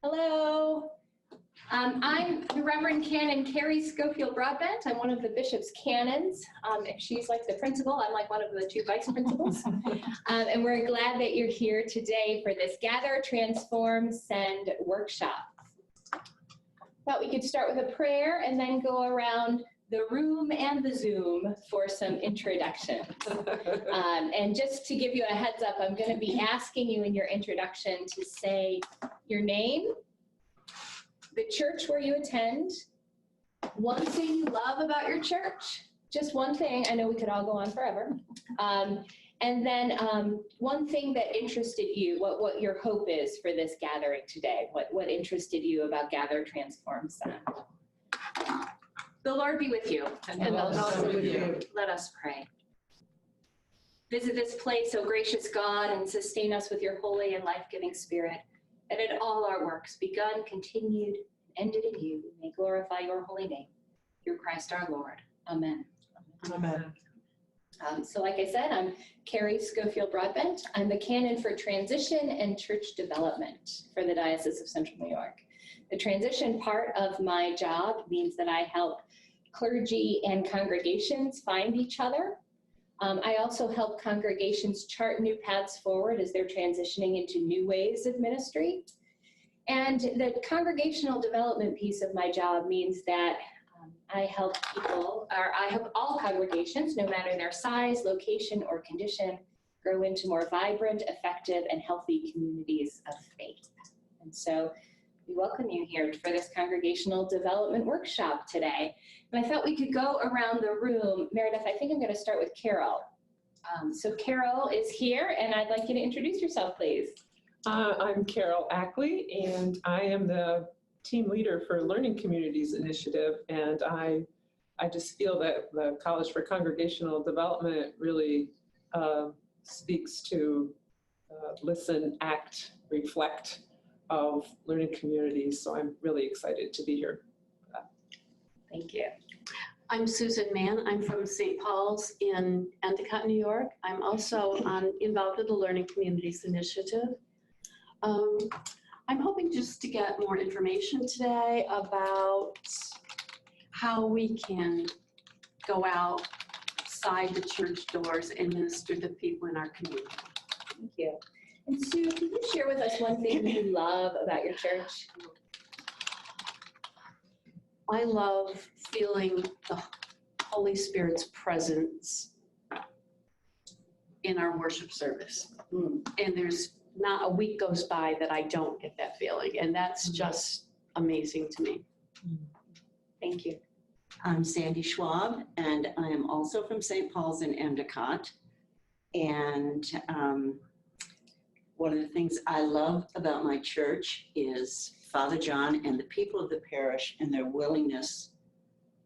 Hello. I'm the Reverend Canon Carrie Schofield Broadbent. I'm one of the bishop's canons. She's like the principal. I'm like one of the two vice principals. And we're glad that you're here today for this Gather, Transform, Send workshop. Thought we could start with a prayer and then go around the room and the Zoom for some introduction. And just to give you a heads up, I'm going to be asking you in your introduction to say your name, the church where you attend, one thing you love about your church, just one thing. I know we could all go on forever. And then one thing that interested you, what your hope is for this gathering today, what interested you about Gather, Transform, Send. The Lord be with you. And also with you. Let us pray. Visit this place, O gracious God, and sustain us with your holy and life-giving Spirit, that in all our works, begun, continued, and ended in you, may glorify your holy name. Through Christ our Lord. Amen. Amen. So like I said, I'm Carrie Schofield Broadbent. I'm the canon for transition and church development for the Diocese of Central New York. The transition part of my job means that I help clergy and congregations find each other. I also help congregations chart new paths forward as they're transitioning into new ways of ministry. And the congregational development piece of my job means that I help all congregations, no matter their size, location, or condition, grow into more vibrant, effective, and healthy communities of faith. And so we welcome you here for this congregational development workshop today. And I thought we could go around the room. Meredith, I think I'm going to start with Carol. So Carol is here, and I'd like you to introduce yourself, please. I'm Carol Ackley, and I am the team leader for Learning Communities Initiative, and I just feel that the College for Congregational Development really speaks to listen, act, reflect of learning communities, so I'm really excited to be here. Thank you. I'm Susan Mann. I'm from St. Paul's in Endicott, New York. I'm also involved with the Learning Communities Initiative. I'm hoping just to get more information today about how we can go outside the church doors and minister to people in our community. Thank you. And Sue, can you share with us one thing you love about your church? I love feeling the Holy Spirit's presence in our worship service. And there's not a week goes by that I don't get that feeling. And that's just amazing to me. Thank you. I'm Sandy Schwab, and I am also from St. Paul's in Endicott. And one of the things I love about my church is Father John and the people of the parish and their willingness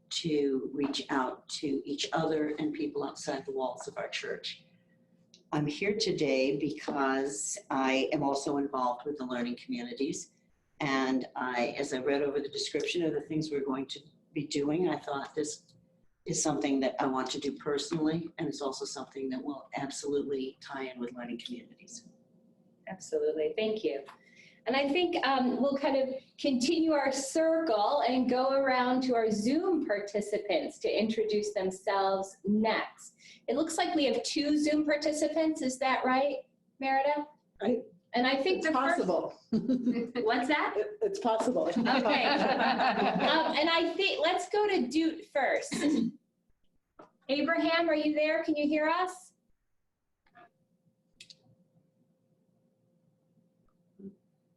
to reach out to each other and people outside the walls of our church. I'm here today because I am also involved with the learning communities. And as I read over the description of the things we're going to be doing, I thought this is something that I want to do personally, and it's also something that will absolutely tie in with learning communities. Absolutely. Thank you. And I think we'll kind of continue our circle and go around to our Zoom participants to introduce themselves next. It looks like we have 2 Zoom participants. Is that right, Meredith? Right. And I think it's possible. What's that? It's possible. Okay. And I think, let's go to Doot first. Abraham, are you there? Can you hear us?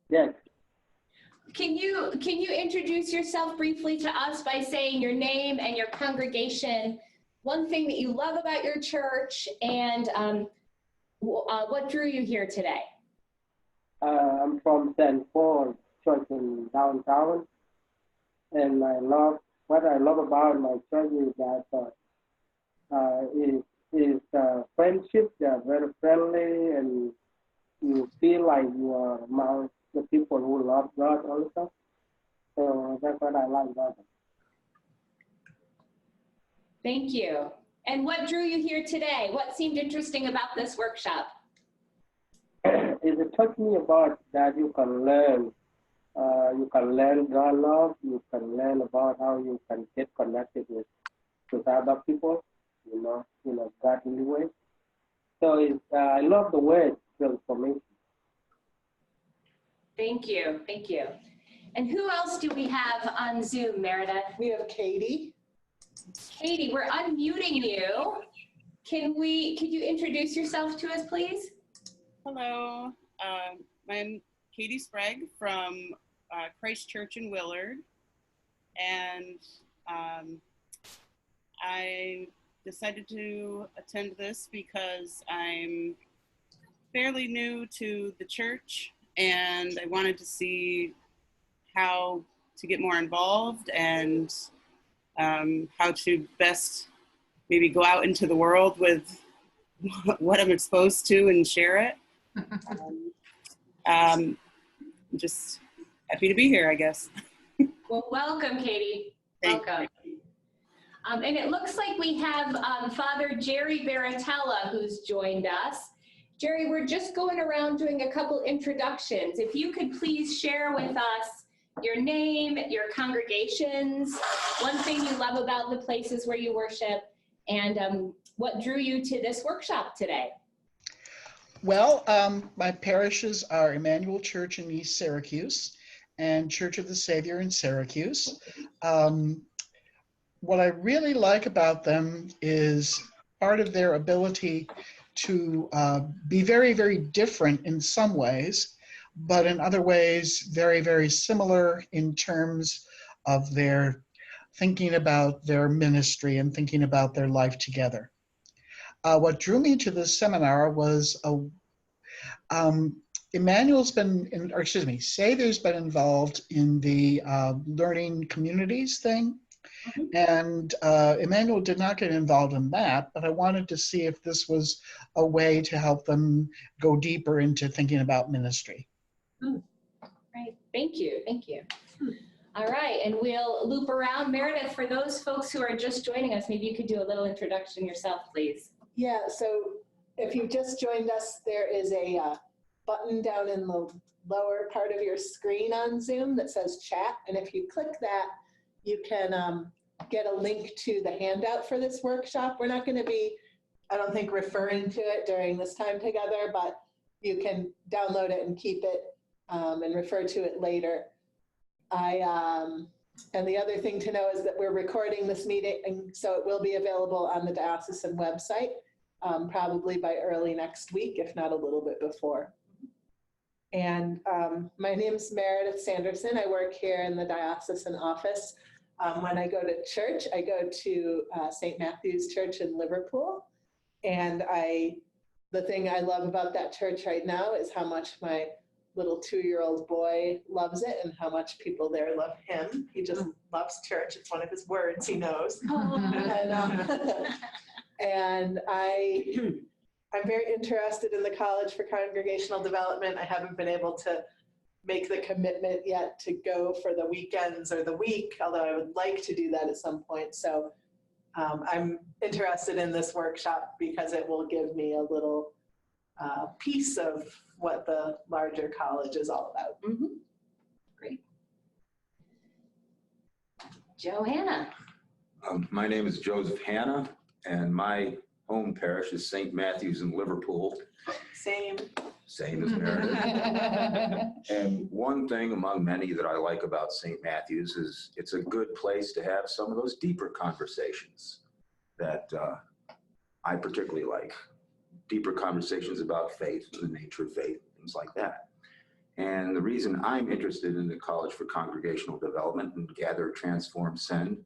Yes. Can you introduce yourself briefly to us by saying your name and your congregation, one thing that you love about your church, and what drew you here today? I'm from St. Paul Church in downtown, and what I love about my church is that is friendship. They are very friendly, and you feel like you are among the people who love God also. So that's what I like about it. Thank you. And what drew you here today? What seemed interesting about this workshop? It touched me about that you can learn You can learn God love. You can learn about how you can get connected with other people, in a godly way. So I love the word transformation. Thank you, thank you. And who else do we have on Zoom, Meredith? We have Katie. Katie, we're unmuting you. Could you introduce yourself to us, please? Hello, I'm Katie Sprague from Christ Church in Willard, and I decided to attend this because I'm fairly new to the church, and I wanted to see how to get more involved and how to best maybe go out into the world with what I'm exposed to and share it. I'm just happy to be here, I guess. Well, welcome, Katie. Thank Welcome. And it looks like we have Father Jerry Baratella who's joined us. Jerry, we're just going around doing a couple introductions. If you could please share with us your name, your congregations, one thing you love about the places where you worship, and what drew you to this workshop today. Well, my parishes are Emmanuel Church in East Syracuse and Church of the Savior in Syracuse. What I really like about them is part of their ability to be very, very different in some ways, but in other ways, very, very similar in terms of their thinking about their ministry and thinking about their life together. What drew me to this seminar was Savior's been involved in the learning communities thing. Mm-hmm. And Emmanuel did not get involved in that, but I wanted to see if this was a way to help them go deeper into thinking about ministry. Right, thank you, thank you. All right, and we'll loop around. Meredith, for those folks who are just joining us, maybe you could do a little introduction yourself, please. Yeah, so if you just joined us, there is a button down in the lower part of your screen on Zoom that says chat. And if you click that, you can get a link to the handout for this workshop. We're not going to be, I don't think, referring to it during this time together, but you can download it and keep it and refer to it later. And the other thing to know is that we're recording this meeting, and so it will be available on the diocesan website probably by early next week, if not a little bit before. And my name is Meredith Sanderson. I work here in the diocesan office. When I go to church, I go to St. Matthew's Church in Liverpool. And the thing I love about that church right now is how much my little 2-year-old boy loves it and how much people there love him. He just loves church. It's one of his words he knows. And I'm very interested in the College for Congregational Development. I haven't been able to make the commitment yet to go for the weekends or the week, although I would like to do that at some point. So I'm interested in this workshop because it will give me a little piece of what the larger college is all about. Mm-hmm. Great. Johanna. My name is Joseph Hanna, and my home parish is St. Matthew's in Liverpool. Same as Meredith. And one thing among many that I like about St. Matthew's is it's a good place to have some of those deeper conversations that I particularly like. Deeper conversations about faith and the nature of faith, things like that. And the reason I'm interested in the College for Congregational Development and Gather, Transform, Send,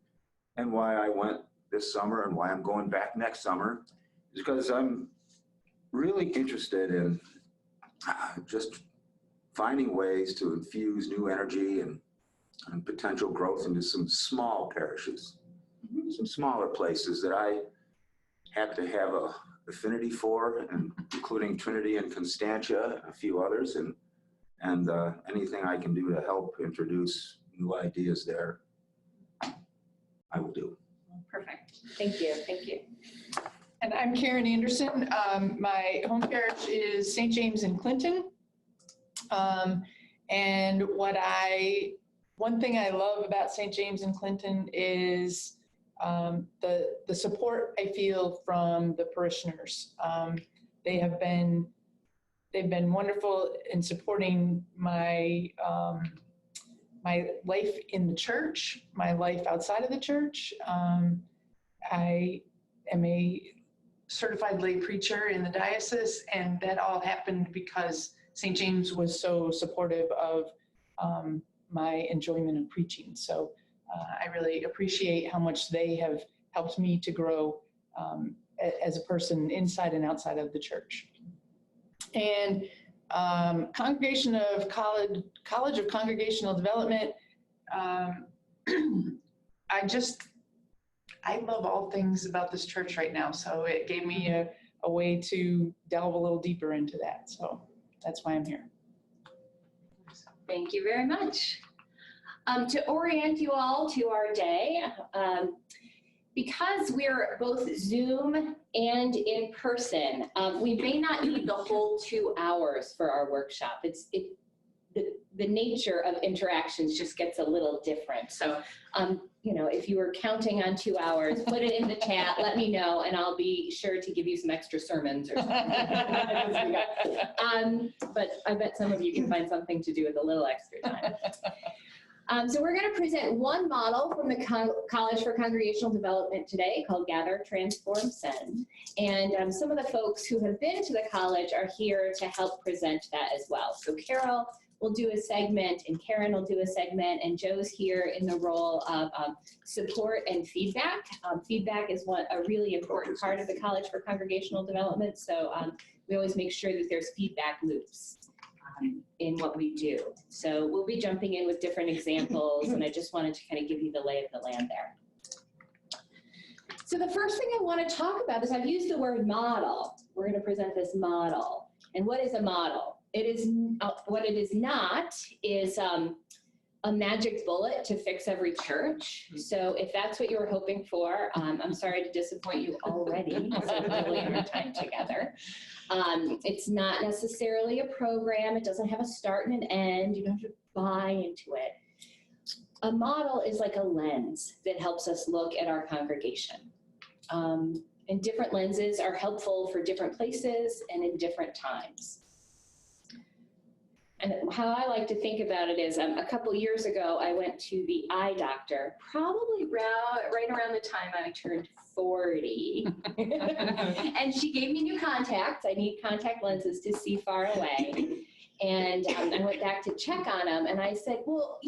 and why I went this summer and why I'm going back next summer is because I'm really interested in just finding ways to infuse new energy and potential growth into some small parishes, some smaller places that I happen to have a affinity for, and including Trinity and Constantia, and a few others, and anything I can do to help introduce new ideas there, I will do. Perfect. Thank you. Thank you. And I'm Karen Anderson. My home parish is St. James in Clinton. And one thing I love about St. James and Clinton is the support I feel from the parishioners. They've been wonderful in supporting my my life in the church, my life outside of the church. I am a certified lay preacher in the diocese, and that all happened because St. James was so supportive of my enjoyment of preaching. So I really appreciate how much they have helped me to grow as a person inside and outside of the church. And Congregation of College of Congregational Development, I love all things about this church right now. So it gave me a way to delve a little deeper into that. So that's why I'm here. Thank you very much. To orient you all to our day, because we're both Zoom and in person, we may not need the whole 2 hours for our workshop. The nature of interactions just gets a little different. So, if you were counting on 2 hours, put it in the chat, let me know, and I'll be sure to give you some extra sermons or something. But I bet some of you can find something to do with a little extra time. So we're going to present one model from the College for Congregational Development today called Gather, Transform, Send. And some of the folks who have been to the college are here to help present that as well. So Carol will do a segment, and Karen will do a segment, and Joe's here in the role of support and feedback. Feedback is a really important part of the College for Congregational Development, so we always make sure that there's feedback loops in what we do. So we'll be jumping in with different examples, and I just wanted to kind of give you the lay of the land there. So the first thing I want to talk about is I've used the word model. We're going to present this model. And what is a model? It is what it is not is a magic bullet to fix every church. So if that's what you were hoping for, I'm sorry to disappoint you already so early in our time together. It's not necessarily a program. It doesn't have a start and an end. You don't have to buy into it. A model is like a lens that helps us look at our congregation. And different lenses are helpful for different places and in different times. And how I like to think about it is a couple years ago, I went to the eye doctor, probably right around the time I turned 40. And she gave me new contacts. I need contact lenses to see far away. And I went back to check on them. And I said, well,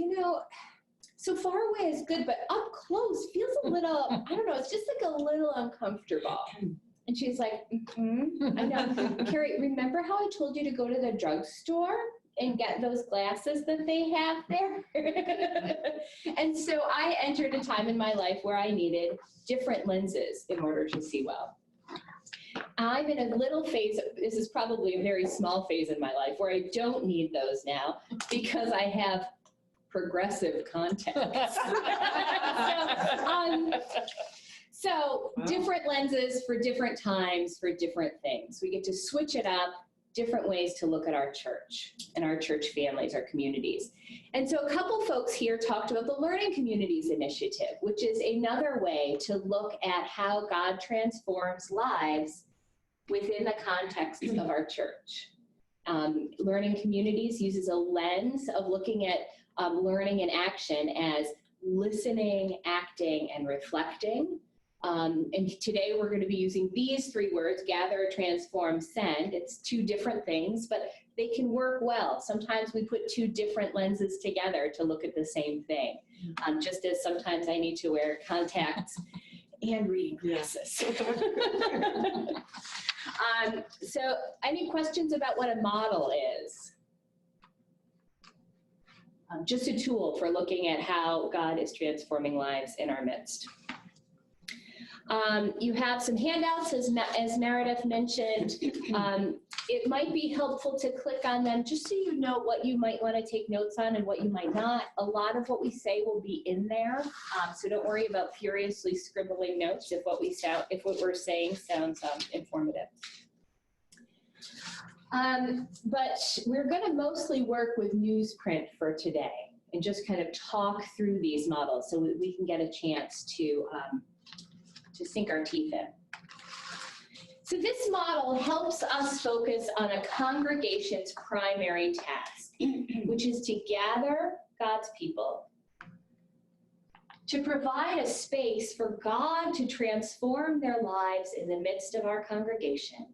so far away is good, but up close feels a little, I don't know, it's just like a little uncomfortable. And she's like, I know. Carrie, remember how I told you to go to the drugstore and get those glasses that they have there? And so I entered a time in my life where I needed different lenses in order to see well. I'm in a little phase, this is probably a very small phase in my life, where I don't need those now because I have progressive contacts. So different lenses for different times for different things. We get to switch it up, different ways to look at our church and our church families, our communities. And so a couple folks here talked about the Learning Communities Initiative, which is another way to look at how God transforms lives within the context of our church. Learning Communities uses a lens of looking at learning and action as listening, acting, and reflecting. And today we're going to be using these 3 words, gather, transform, send. It's 2 different things, but they can work well. Sometimes we put 2 different lenses together to look at the same thing, just as sometimes I need to wear contacts and reading glasses. So any questions about what a model is? Just a tool for looking at how God is transforming lives in our midst. You have some handouts, as Meredith mentioned. It might be helpful to click on them just so you know what you might want to take notes on and what you might not. A lot of what we say will be in there, so don't worry about furiously scribbling notes if what we're saying sounds informative. But we're going to mostly work with newsprint for today and just kind of talk through these models so that we can get a chance to sink our teeth in. So this model helps us focus on a congregation's primary task, which is to gather God's people, to provide a space for God to transform their lives in the midst of our congregation,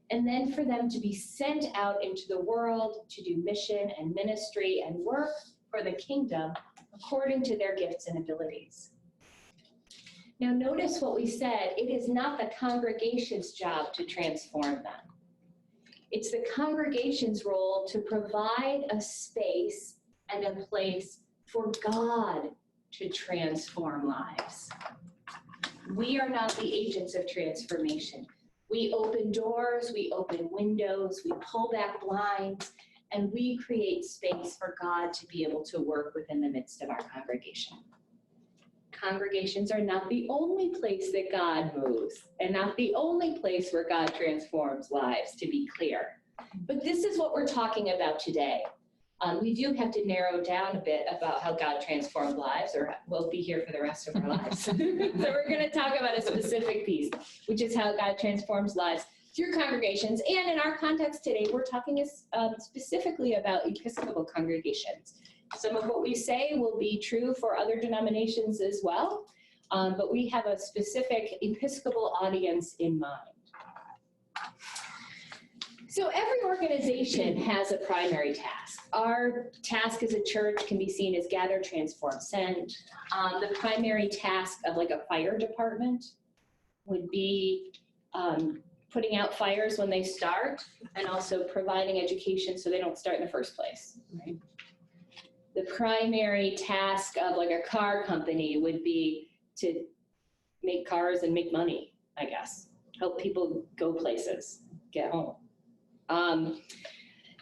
and then for them to be sent out into the world to do mission and ministry and work for the kingdom according to their gifts and abilities. Now notice what we said, it is not the congregation's job to transform them. It's the congregation's role to provide a space and a place for God to transform lives. We are not the agents of transformation. We open doors, we open windows, we pull back blinds, and we create space for God to be able to work within the midst of our congregation. Congregations are not the only place that God moves, and not the only place where God transforms lives, to be clear. But this is what we're talking about today. We do have to narrow down a bit about how God transformed lives, or we'll be here for the rest of our lives. So we're going to talk about a specific piece, which is how God transforms lives through congregations. And in our context today, we're talking specifically about Episcopal congregations. Some of what we say will be true for other denominations as well, but we have a specific Episcopal audience in mind. So every organization has a primary task. Our task as a church can be seen as gather, transform, send. The primary task of like a fire department would be putting out fires when they start, and also providing education so they don't start in the first place. Right? The primary task of like a car company would be to make cars and make money, I guess. Help people go places, get home.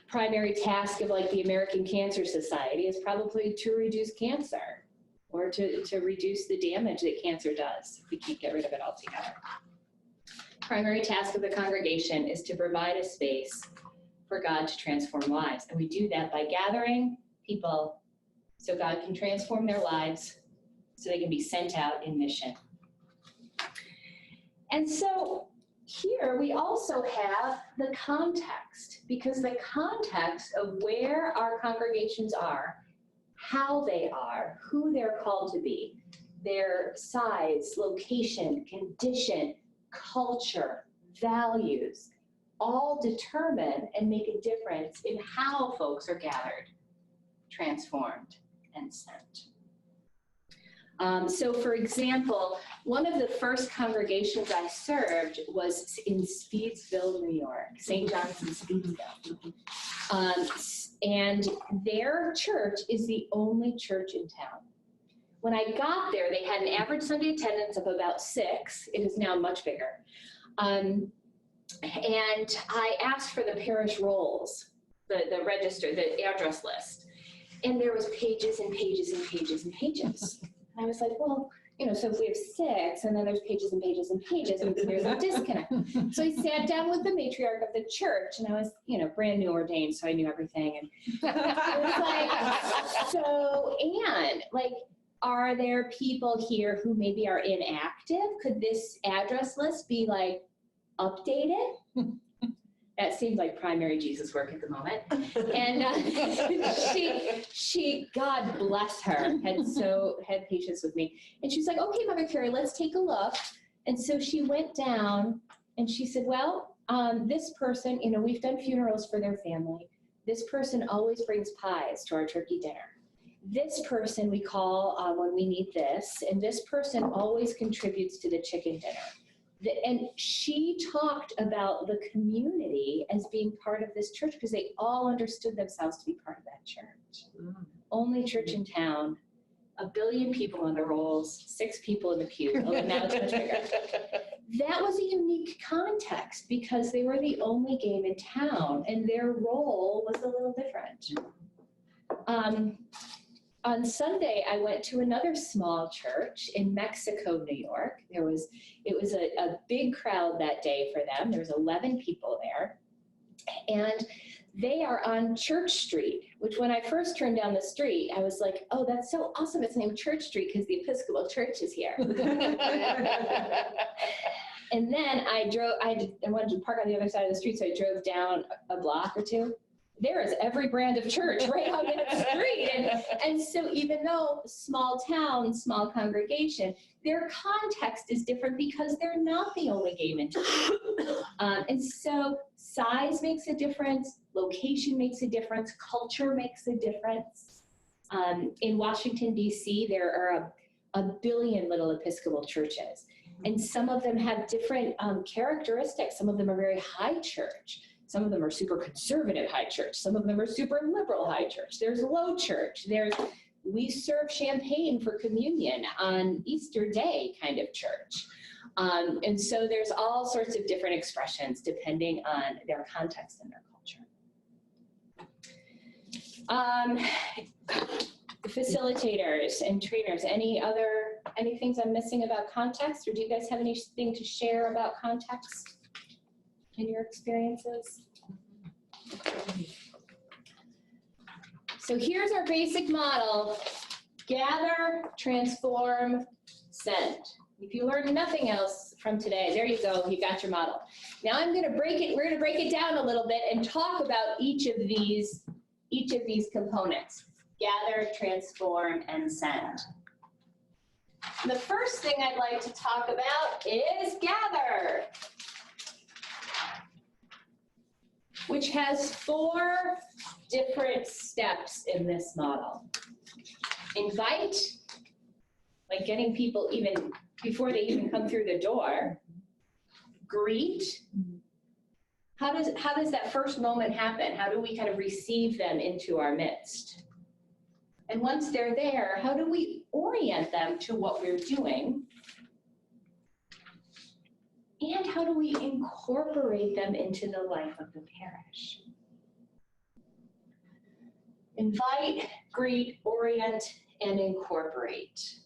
Primary task of like the American Cancer Society is probably to reduce cancer, or to reduce the damage that cancer does if we can't get rid of it altogether. Primary task of the congregation is to provide a space for God to transform lives. And we do that by gathering people so God can transform their lives so they can be sent out in mission. And so here we also have the context, because the context of where our congregations are, how they are, who they're called to be, their size, location, condition, culture, values, all determine and make a difference in how folks are gathered, transformed, and sent. So for example, one of the first congregations I served was in Speedsville, New York, St. John's in Speedsville. And their church is the only church in town. When I got there, they had an average Sunday attendance of about 6. It is now much bigger. And I asked for the parish rolls, the register, the address list. And there was pages and pages and pages and pages. And I was like, well, so if we have 6 and then there's pages and pages and pages, maybe there's a disconnect. So I sat down with the matriarch of the church, and I was, brand new ordained, so I knew everything. And I was like, so Anne, are there people here who maybe are inactive? Could this address list be updated? That seemed like primary Jesus work at the moment. And she, God bless her, had patience with me. And she's like, okay, Mother Carrie, let's take a look. And so she went down and she said, well, this person, we've done funerals for their family. This person always brings pies to our turkey dinner. This person we call when we need this, and this person always contributes to the chicken dinner. And she talked about the community as being part of this church because they all understood themselves to be part of that church. Only church in town, 1 billion people on the rolls, 6 people in the pew. Oh, now it's much bigger. That was a unique context because they were the only game in town and their role was a little different. On Sunday, I went to another small church in Mexico, New York. It was a big crowd that day for them. There was 11 people there. And they are on Church Street, which when I first turned down the street, I was like, oh, that's so awesome. It's named Church Street because the Episcopal Church is here. And then I wanted to park on the other side of the street, so I drove down a block or two. There is every brand of church right out in the street. And so even though small town, small congregation, their context is different because they're not the only game in town. And so size makes a difference, location makes a difference, culture makes a difference. In Washington, D.C., there are a billion little Episcopal churches. And some of them have different characteristics. Some of them are very high church. Some of them are super conservative high church. Some of them are super liberal high church. There's low church. We serve champagne for communion on Easter Day kind of church. And so there's all sorts of different expressions depending on their context and their culture. Facilitators and trainers, any things I'm missing about context, or do you guys have anything to share about context in your experiences? So here's our basic model: gather, transform, send. If you learned nothing else from today, there you go, you got your model. Now we're gonna break it down a little bit and talk about each of these components: gather, transform, and send. The first thing I'd like to talk about is gather, which has 4 different steps in this model. Invite, like getting people even before they even come through the door. Greet. How does that first moment happen? How do we kind of receive them into our midst? And once they're there, how do we orient them to what we're doing? And how do we incorporate them into the life of the parish? Invite, greet, orient, and incorporate.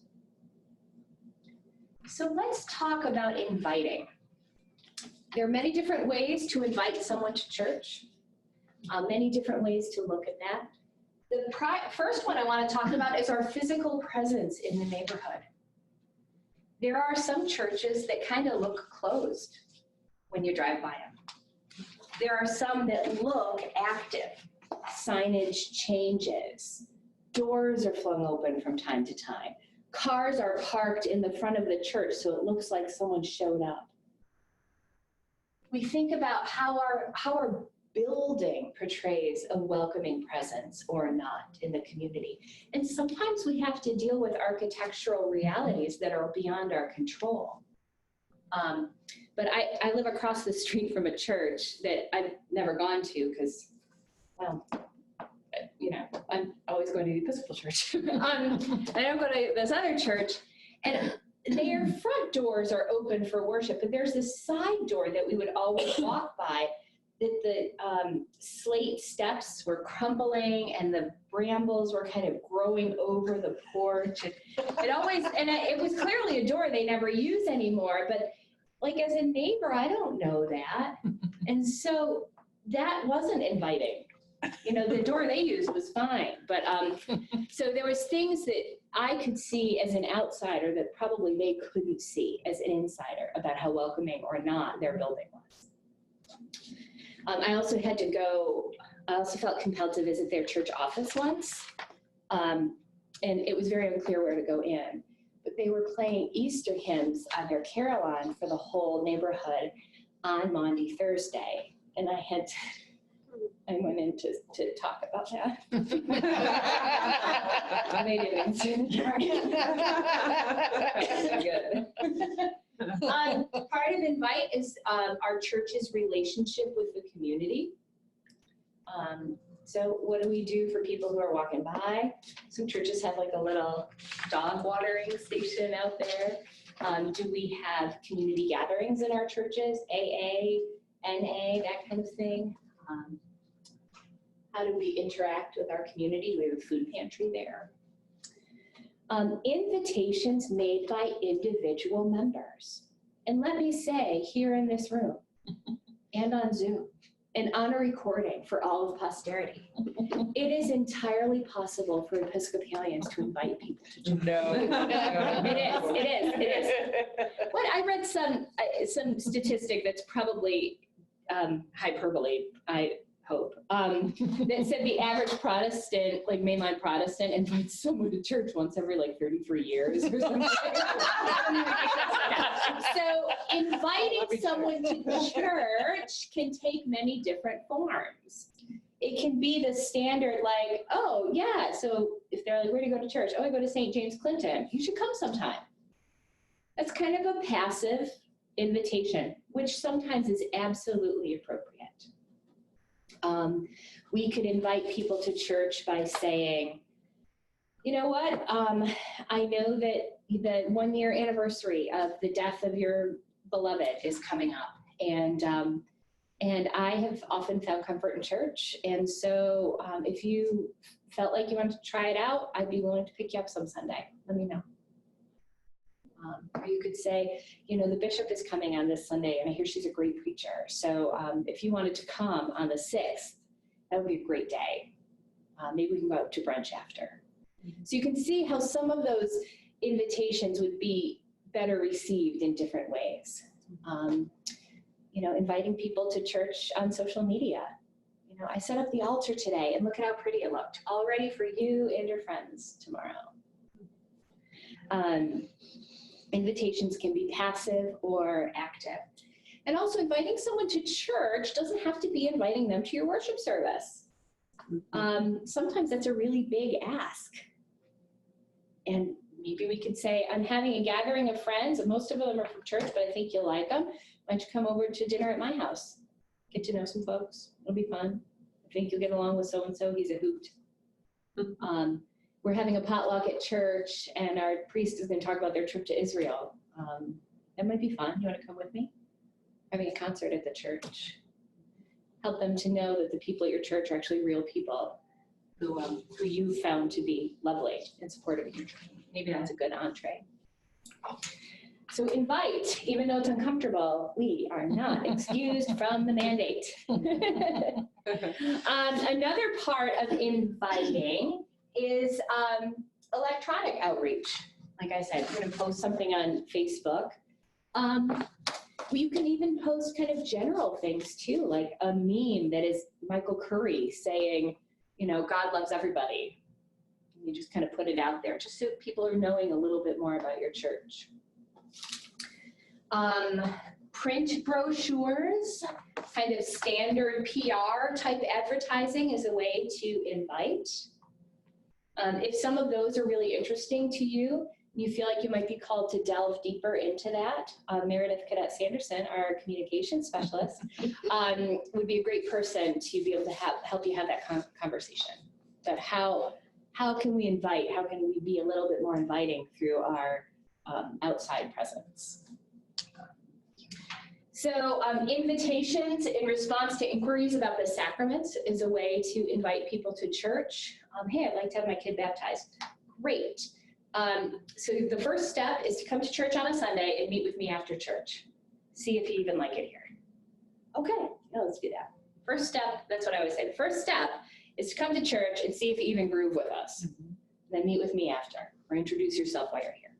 So let's talk about inviting. There are many different ways to invite someone to church, many different ways to look at that. The first one I want to talk about is our physical presence in the neighborhood. There are some churches that kind of look closed when you drive by them. There are some that look active. Signage changes. Doors are flung open from time to time. Cars are parked in the front of the church so it looks like someone showed up. We think about how our building portrays a welcoming presence or not in the community. And sometimes we have to deal with architectural realities that are beyond our control. But I live across the street from a church that I've never gone to because, well, you know, I'm always going to the Episcopal Church. I don't go to this other church. And their front doors are open for worship, but there's this side door that we would always walk by that the slate steps were crumbling and the brambles were kind of growing over the porch. It was clearly a door they never use anymore, but like as a neighbor, I don't know that. And so that wasn't inviting. You know, the door they used was fine, but so there was things that I could see as an outsider that probably they couldn't see as an insider about how welcoming or not their building was. I also felt compelled to visit their church office once, and it was very unclear where to go in, but they were playing Easter hymns on their carillon for the whole neighborhood on Maundy Thursday, and I went in to talk about that. And they didn't see the good. Part of Invite is our church's relationship with the community. So what do we do for people who are walking by? Some churches have like a little dog watering station out there. Do we have community gatherings in our churches? AA, NA, that kind of thing. How do we interact with our community? Do we have a food pantry there? Invitations made by individual members. And let me say, here in this room and on Zoom and on a recording for all of posterity. It is entirely possible for Episcopalians to invite people to church. No. It is. What I read some statistic that's probably hyperbole, I hope, that said the average Protestant, like mainline Protestant, invites someone to church once every like 33 years or something. So inviting someone to church can take many different forms. It can be the standard like, oh yeah, so if they're like, where do you go to church? Oh, I go to St. James Clinton. You should come sometime. That's kind of a passive invitation, which sometimes is absolutely appropriate. We could invite people to church by saying, you know what, I know that the 1-year anniversary of the death of your beloved is coming up, and I have often found comfort in church, and so if you felt like you wanted to try it out, I'd be willing to pick you up some Sunday. Let me know. Or you could say, you know, the bishop is coming on this Sunday, and I hear she's a great preacher. So if you wanted to come on the 6th, that would be a great day. Maybe we can go out to brunch after. So you can see how some of those invitations would be better received in different ways. You know, inviting people to church on social media. You know, I set up the altar today, and look at how pretty it looked. All ready for you and your friends tomorrow. Invitations can be passive or active. And also inviting someone to church doesn't have to be inviting them to your worship service. Sometimes that's a really big ask. And maybe we could say, I'm having a gathering of friends, and most of them are from church, but I think you'll like them. Why don't you come over to dinner at my house? Get to know some folks. It'll be fun. I think you'll get along with so-and-so. He's a hoot. We're having a potluck at church, and our priest is going to talk about their trip to Israel. That might be fun. You want to come with me? Having a concert at the church. Help them to know that the people at your church are actually real people who you found to be lovely and supportive of your church. Maybe that's a good entree. So invite, even though it's uncomfortable, we are not excused from the mandate. Another part of inviting is electronic outreach. Like I said, we're going to post something on Facebook. You can even post kind of general things too, like a meme that is Michael Curry saying, you know, God loves everybody. You just kind of put it out there just so people are knowing a little bit more about your church. Print brochures, kind of standard PR type advertising is a way to invite. If some of those are really interesting to you, you feel like you might be called to delve deeper into that, Meredith Cadet Sanderson, our communications specialist, would be a great person to be able to help you have that conversation. But how can we invite? How can we be a little bit more inviting through our outside presence? So invitations in response to inquiries about the sacraments is a way to invite people to church. Hey, I'd like to have my kid baptized. Great. So the first step is to come to church on a Sunday and meet with me after church. See if you even like it here. Okay, yeah, let's do that. First step, that's what I always say. The first step is to come to church and see if you even groove with us. Mm-hmm. Then meet with me after, or introduce yourself while you're here.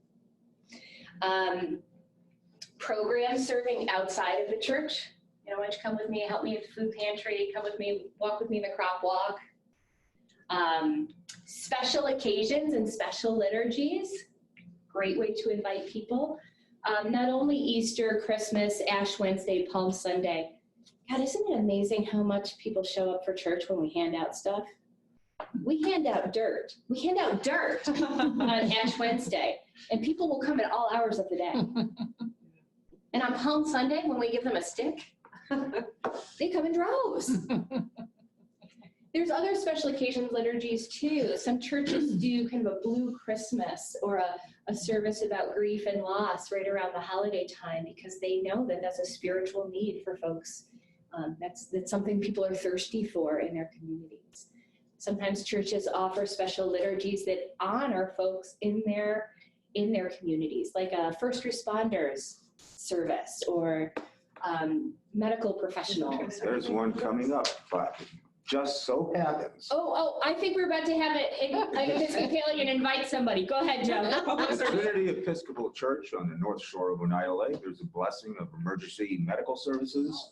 Programs serving outside of the church. You know, why don't you come with me, help me at the food pantry, come with me, walk with me in the crop walk. Special occasions and special liturgies, great way to invite people. Not only Easter, Christmas, Ash Wednesday, Palm Sunday. God, isn't it amazing how much people show up for church when we hand out stuff? We hand out dirt. We hand out dirt on Ash Wednesday, and people will come at all hours of the day. And on Palm Sunday, when we give them a stick, they come in droves. There's other special occasions liturgies too. Some churches do kind of a blue Christmas or a service about grief and loss right around the holiday time, because they know that that's a spiritual need for folks. That's something people are thirsty for in their communities. Sometimes churches offer special liturgies that honor folks in their communities, like a first responders service or medical professionals. There's one coming up, but just so happens. Oh, I think we're about to have an Episcopalian invite somebody. Go ahead, Joe. At Trinity Episcopal Church on the North Shore of Oneida Lake, there's a blessing of emergency medical services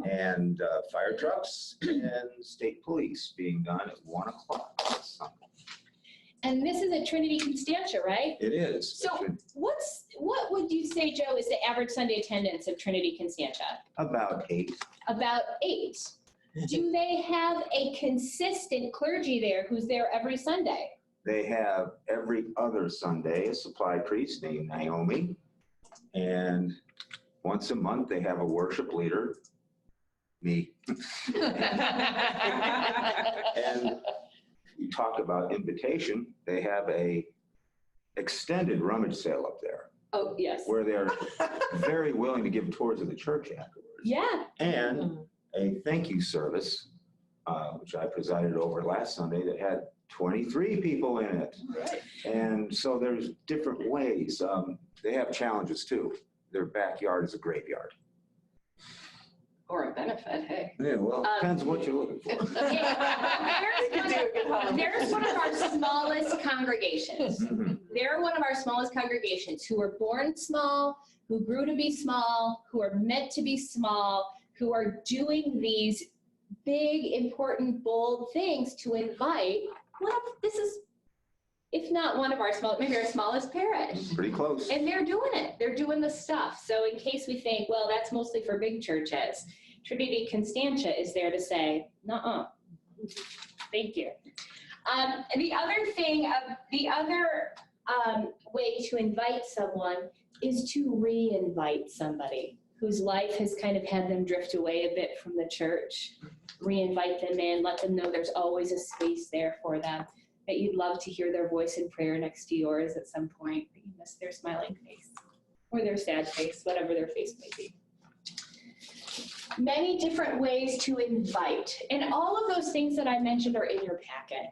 and fire trucks and state police being done at 1 o'clock this Sunday. And this is at Trinity Constantia, right? It is. So what would you say, Joe, is the average Sunday attendance of Trinity Constantia? About 8. About 8. Do they have a consistent clergy there who's there every Sunday? They have every other Sunday a supply priest named Naomi. And once a month, they have a worship leader, me. And you talk about invitation, they have a extended rummage sale up there Oh, yes. where they're very willing to give tours of the church afterwards. Yeah. And a thank you service, which I presided over last Sunday, that had 23 people in it. Right. And so there's different ways. They have challenges too. Their backyard is a graveyard. Or a benefit, hey. Yeah, well, depends what you're looking for. There's one of our smallest congregations. Mhm. They're one of our smallest congregations who were born small, who grew to be small, who are meant to be small, who are doing these big, important, bold things to invite. This is, if not one of our small, maybe our smallest parish. Pretty close. And they're doing it. They're doing the stuff. So in case we think, well, that's mostly for big churches, Trinity Constantia is there to say, nuh-uh. Thank you. The other way to invite someone is to re-invite somebody whose life has kind of had them drift away a bit from the church. Re-invite them in, let them know there's always a space there for them, that you'd love to hear their voice in prayer next to yours at some point, that you miss their smiling face or their sad face, whatever their face may be. Many different ways to invite. And all of those things that I mentioned are in your packet.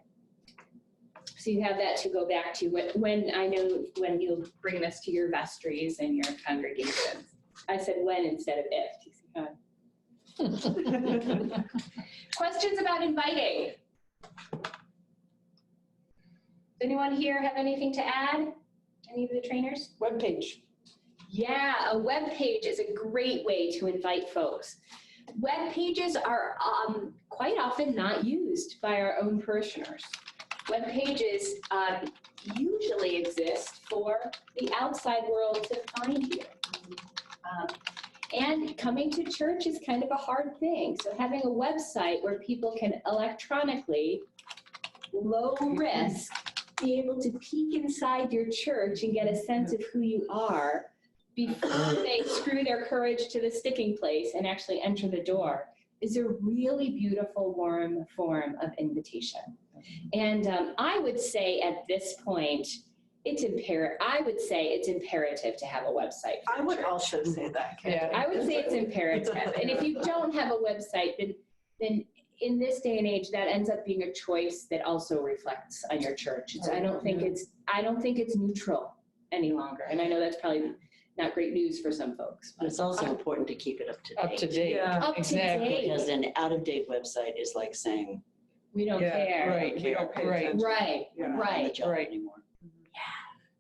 So you have that to go back to when you'll bring this to your vestries and your congregations. I said when instead of if. Do you see how? Questions about inviting? Does anyone here have anything to add? Any of the trainers? Webpage. Yeah, a web page is a great way to invite folks. Web pages are quite often not used by our own parishioners. Web pages usually exist for the outside world to find you. And coming to church is kind of a hard thing. So having a website where people can electronically, low risk, be able to peek inside your church and get a sense of who you are before they screw their courage to the sticking place and actually enter the door is a really beautiful, warm form of invitation. And I would say at this point, it's imperative to have a website. I would also say that, Kathy. I would say it's imperative. And if you don't have a website, then in this day and age, that ends up being a choice that also reflects on your church. I don't think it's neutral any longer. And I know that's probably not great news for some folks. But it's also important to keep it up to date. Up to date. Yeah. Up to Exactly. date. Because an out-of-date website is like saying, We don't Yeah, care. Right, We don't pay right. attention. Right, Yeah. "I'm not on the right. job right. anymore."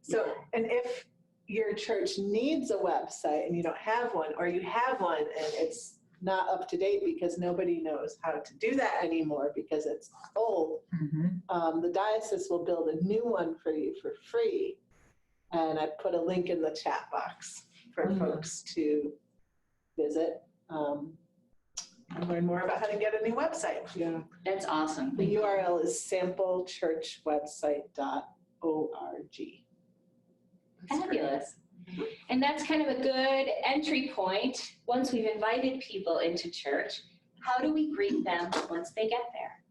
So, and if your church needs a website and you don't have one, or you have one and it's not up to date because nobody knows how to do that anymore because it's old, Mhm. the diocese will build a new one for you for free. And I put a link in the chat box for folks to visit and learn more about how to get a new website. Yeah. That's awesome. The URL is samplechurchwebsite.org. Fabulous. And that's kind of a good entry point. Once we've invited people into church, how do we greet them once they get there?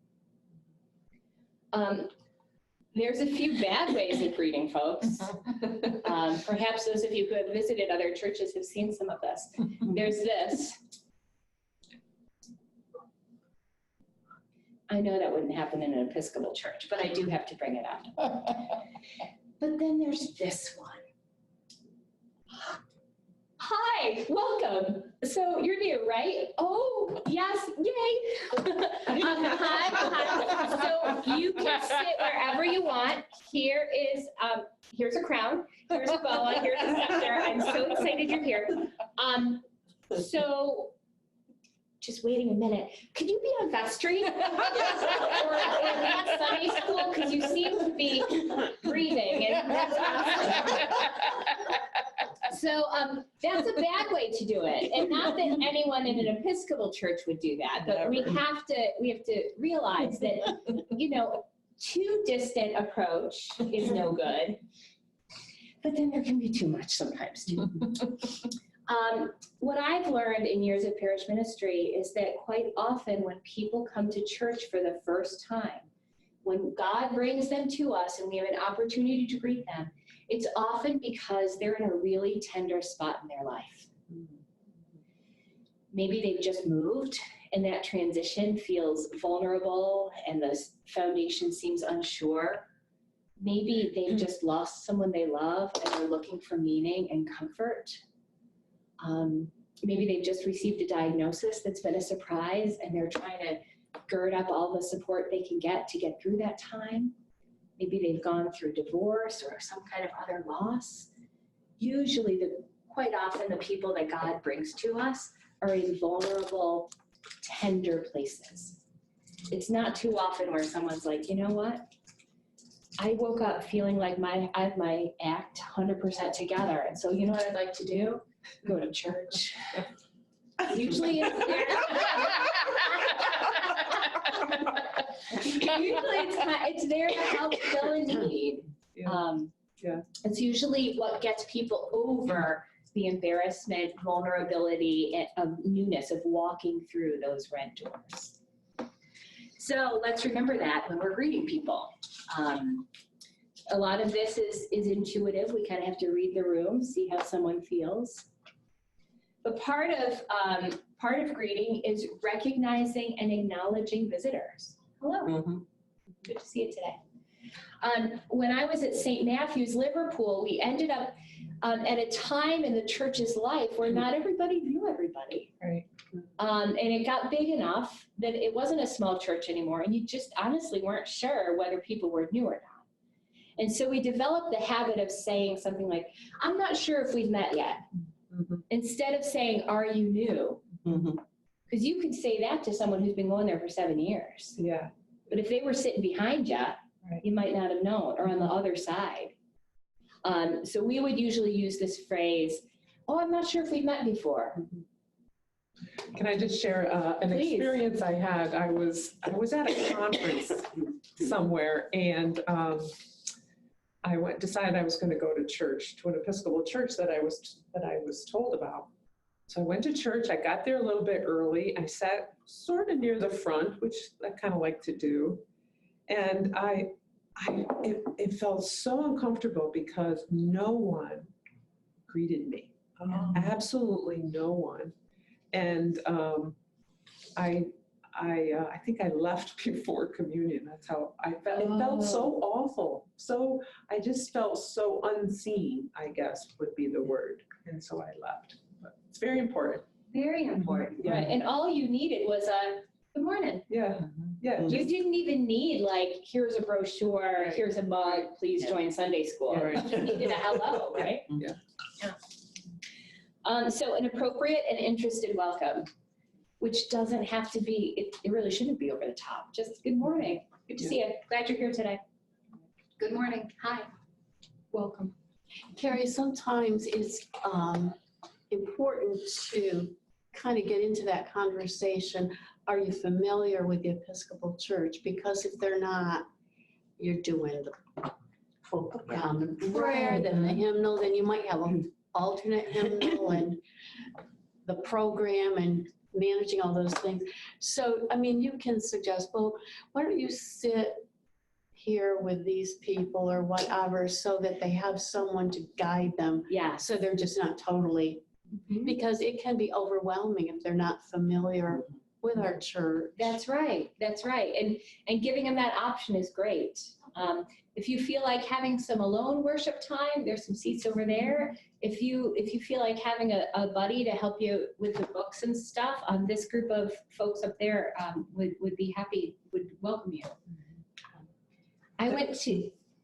There's a few bad ways of greeting folks. Perhaps those of you who have visited other churches have seen some of this. There's this. I know that wouldn't happen in an Episcopal church, but I do have to bring it up. But then there's this one. Hi, welcome. So you're new, right? Oh, yes, yay. Hi. So you can sit wherever you want. Here's a crown, here's a boa, here's a scepter. I'm so excited you're here. So just waiting a minute. Could you be on vestry? or not Sunday school? Because you seem to be breathing. And that's So that's a bad way to do it. And not that anyone in an Episcopal church would do that, but we have to realize that, too distant approach is no good. But then there can be too much sometimes too. What I've learned in years of parish ministry is that quite often when people come to church for the first time, when God brings them to us and we have an opportunity to greet them, it's often because they're in a really tender spot in their life. Maybe they've just moved and that transition feels vulnerable and the foundation seems unsure. Maybe they've just lost someone they love and they're looking for meaning and comfort. Maybe they've just received a diagnosis that's been a surprise and they're trying to gird up all the support they can get to get through that time. Maybe they've gone through divorce or some kind of other loss. Usually, quite often, the people that God brings to us are in vulnerable, tender places. It's not too often where someone's like, you know what? I woke up feeling like I have my act 100% together. And so you know what I'd like to do? Go to church. Usually it's there. Usually it's there to help fill a need. It's usually what gets people over the embarrassment, vulnerability of newness of walking through those red doors. So let's remember that when we're greeting people. A lot of this is intuitive. We kind of have to read the room, see how someone feels. But part of greeting is recognizing and acknowledging visitors. Hello. Mm-hmm. Good to see you today. When I was at St. Matthew's, Liverpool, we ended up at a time in the church's life where not everybody knew everybody. Right. And it got big enough that it wasn't a small church anymore, and you just honestly weren't sure whether people were new or not. And so we developed the habit of saying something like, I'm not sure if we've met yet. Mm-hmm. Instead of saying, are you new? Because you could say that to someone who's been going there for 7 years. Yeah. But if they were sitting behind you, right, you might not have known, or on the other side. So we would usually use this phrase, oh, I'm not sure if we've met before. Can I just share an Please. Experience I had? I was at a conference somewhere, and I decided I was going to go to church, to an Episcopal church that I was told about. So I went to church. I got there a little bit early. I sat sort of near the front, which I kind of like to do, and it felt so uncomfortable because no one greeted me. Absolutely no one. And I think I left before communion. That's how I felt. It felt so awful. So I just felt so unseen, I guess would be the word. And so I left. But it's very important. Very important. Yeah. Right. And all you needed was a good morning. Yeah. Yeah. You didn't even need here's a brochure, Right. Here's a mug, please join Sunday school. Yeah, right. You just needed a hello, right? Yeah. So an appropriate and interested welcome, which doesn't have to be, it really shouldn't be over the top. Just good morning. Good to see you. Glad you're here today. Good morning. Hi. Welcome. Carrie, sometimes it's important to kind of get into that conversation. Are you familiar with the Episcopal Church? Because if they're not, you're doing the full common prayer, then the hymnal, then you might have an alternate hymnal and the program and managing all those things. So, I mean, you can suggest, well, why don't you sit here with these people or whatever so that they have someone to guide them. Yeah. So they're just not totally, because it can be overwhelming if they're not familiar with our church. That's right. That's right. And giving them that option is great. If you feel like having some alone worship time, there's some seats over there. If you feel like having a buddy to help you with the books and stuff, this group of folks up there would welcome you.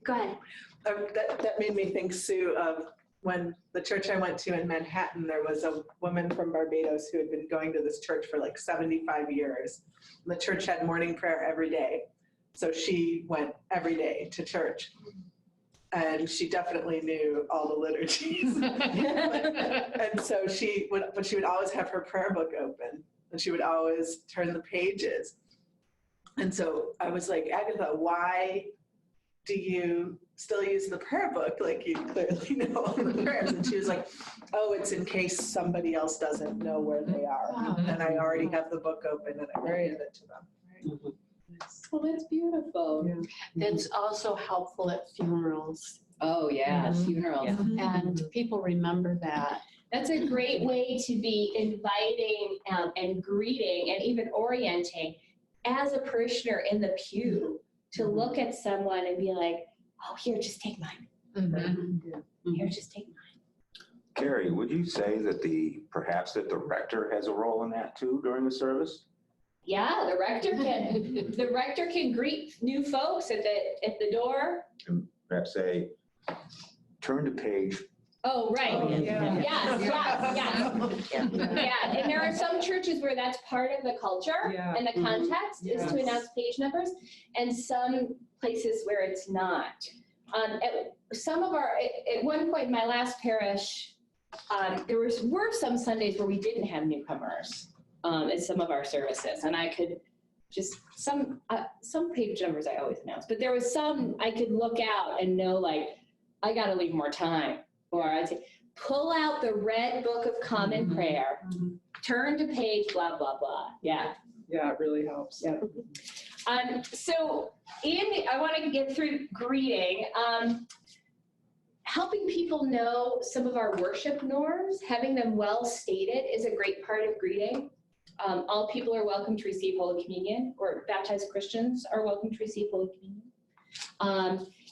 Go ahead. That made me think, Sue, of when the church I went to in Manhattan, there was a woman from Barbados who had been going to this church for like 75 years. And the church had morning prayer every day. So she went every day to church. And she definitely knew all the liturgies. And so she would always have her prayer book open, and she would always turn the pages. And so I was like, Agatha, why do you still use the prayer book? Like, you clearly know all the prayers. And she was like, oh, it's in case somebody else doesn't know where they are. Wow. And I already have the book open and I will give it to them. Well, that's beautiful. Yeah. It's also helpful at funerals. Oh, yeah, Mhm. funerals. And people remember that. That's a great way to be inviting and greeting and even orienting as a parishioner in the pew, to look at someone and be like, oh, here, just take mine. Here, just take mine. Carrie, would you say that perhaps the rector has a role in that too during the service? Yeah, the rector can greet new folks at the door. And perhaps say, turn to page. Oh, right. Oh, yeah. Yes. Yeah, and there are some churches where that's part of the culture and the context is to announce page numbers, and some places where it's not. At one point in my last parish, there were some Sundays where we didn't have newcomers in some of our services, and I could just some page numbers I always announce, but there was some I could look out and know, like, I got to leave more time. Or I'd say, pull out the red book of common prayer, turn to page, blah, blah, blah. Yeah. Yeah, it really helps. Yeah. So I want to get through greeting. Helping people know some of our worship norms, having them well stated is a great part of greeting. All people are welcome to receive Holy Communion, or baptized Christians are welcome to receive Holy Communion.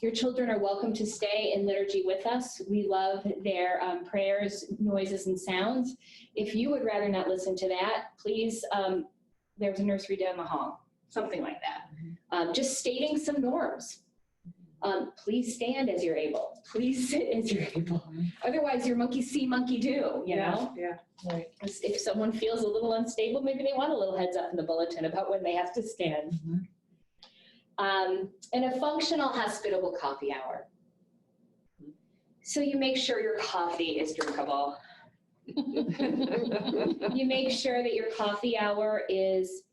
Your children are welcome to stay in liturgy with us. We love their prayers, noises, and sounds. If you would rather not listen to that, please, there's a nursery down the hall, something like that. Just stating some norms. Please stand as you're able. Please sit as you're able. Otherwise, you're monkey see, monkey do, you know? Yeah, right. If someone feels a little unstable, maybe they want a little heads up in the bulletin about when they have to stand. And a functional, hospitable coffee hour. So you make sure your coffee is drinkable. You make sure that your coffee hour is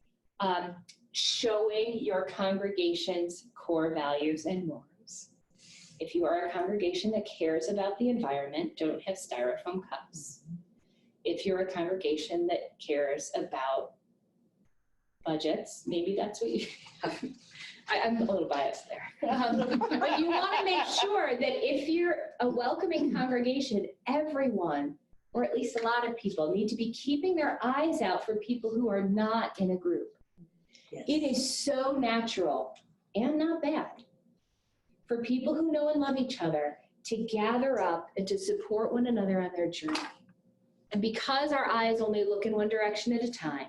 showing your congregation's core values and norms. If you are a congregation that cares about the environment, don't have styrofoam cups. If you're a congregation that cares about budgets, maybe that's what you have. I'm a little biased there. But you want to make sure that if you're a welcoming congregation, everyone, or at least a lot of people, need to be keeping their eyes out for people who are not in a group. Yes. It is so natural and not bad for people who know and love each other to gather up and to support one another on their journey. And because our eyes only look in one direction at a time,